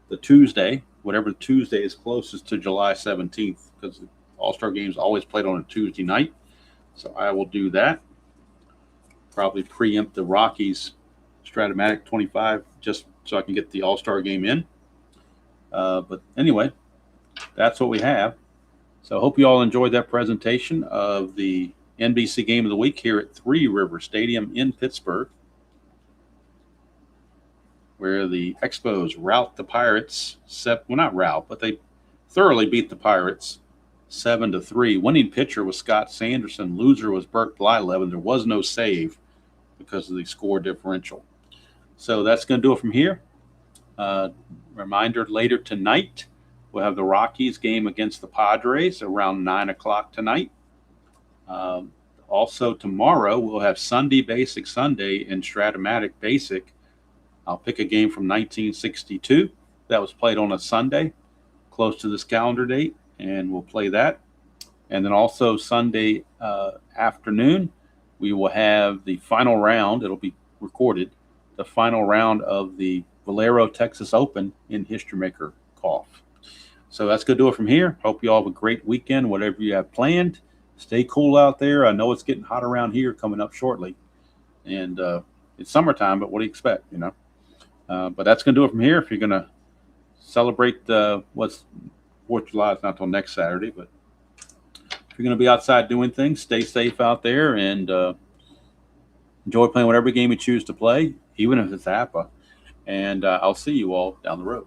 B: the Tuesday, whatever Tuesday is closest to July 17th, because the All-Star game is always played on a Tuesday night. So I will do that. Probably preempt the Rockies Strat-O-Matic 25 just so I can get the All-Star game in. But anyway, that's what we have. So I hope you all enjoyed that presentation of the NBC game of the week here at Three River Stadium in Pittsburgh, where the Expos rout the Pirates. Well, not rout, but they thoroughly beat the Pirates 7-3. Winning pitcher was Scott Sanderson. Loser was Blyleven. There was no save because of the score differential. So that's going to do it from here. Reminder, later tonight, we'll have the Rockies game against the Padres around 9 o'clock tonight. Also tomorrow, we'll have Sunday Basic Sunday in Strat-O-Matic Basic. I'll pick a game from 1962 that was played on a Sunday close to this calendar date, and we'll play that. And then also Sunday afternoon, we will have the final round. It'll be recorded, the final round of the Valero Texas Open in History Maker golf. So that's going to do it from here. Hope you all have a great weekend, whatever you have planned. Stay cool out there. I know it's getting hot around here coming up shortly. And it's summertime, but what do you expect, you know? But that's going to do it from here. If you're going to celebrate what's 4th of July, it's not until next Saturday. But if you're going to be outside doing things, stay safe out there and enjoy playing whatever game you choose to play, even if it's APA. And I'll see you all down the road.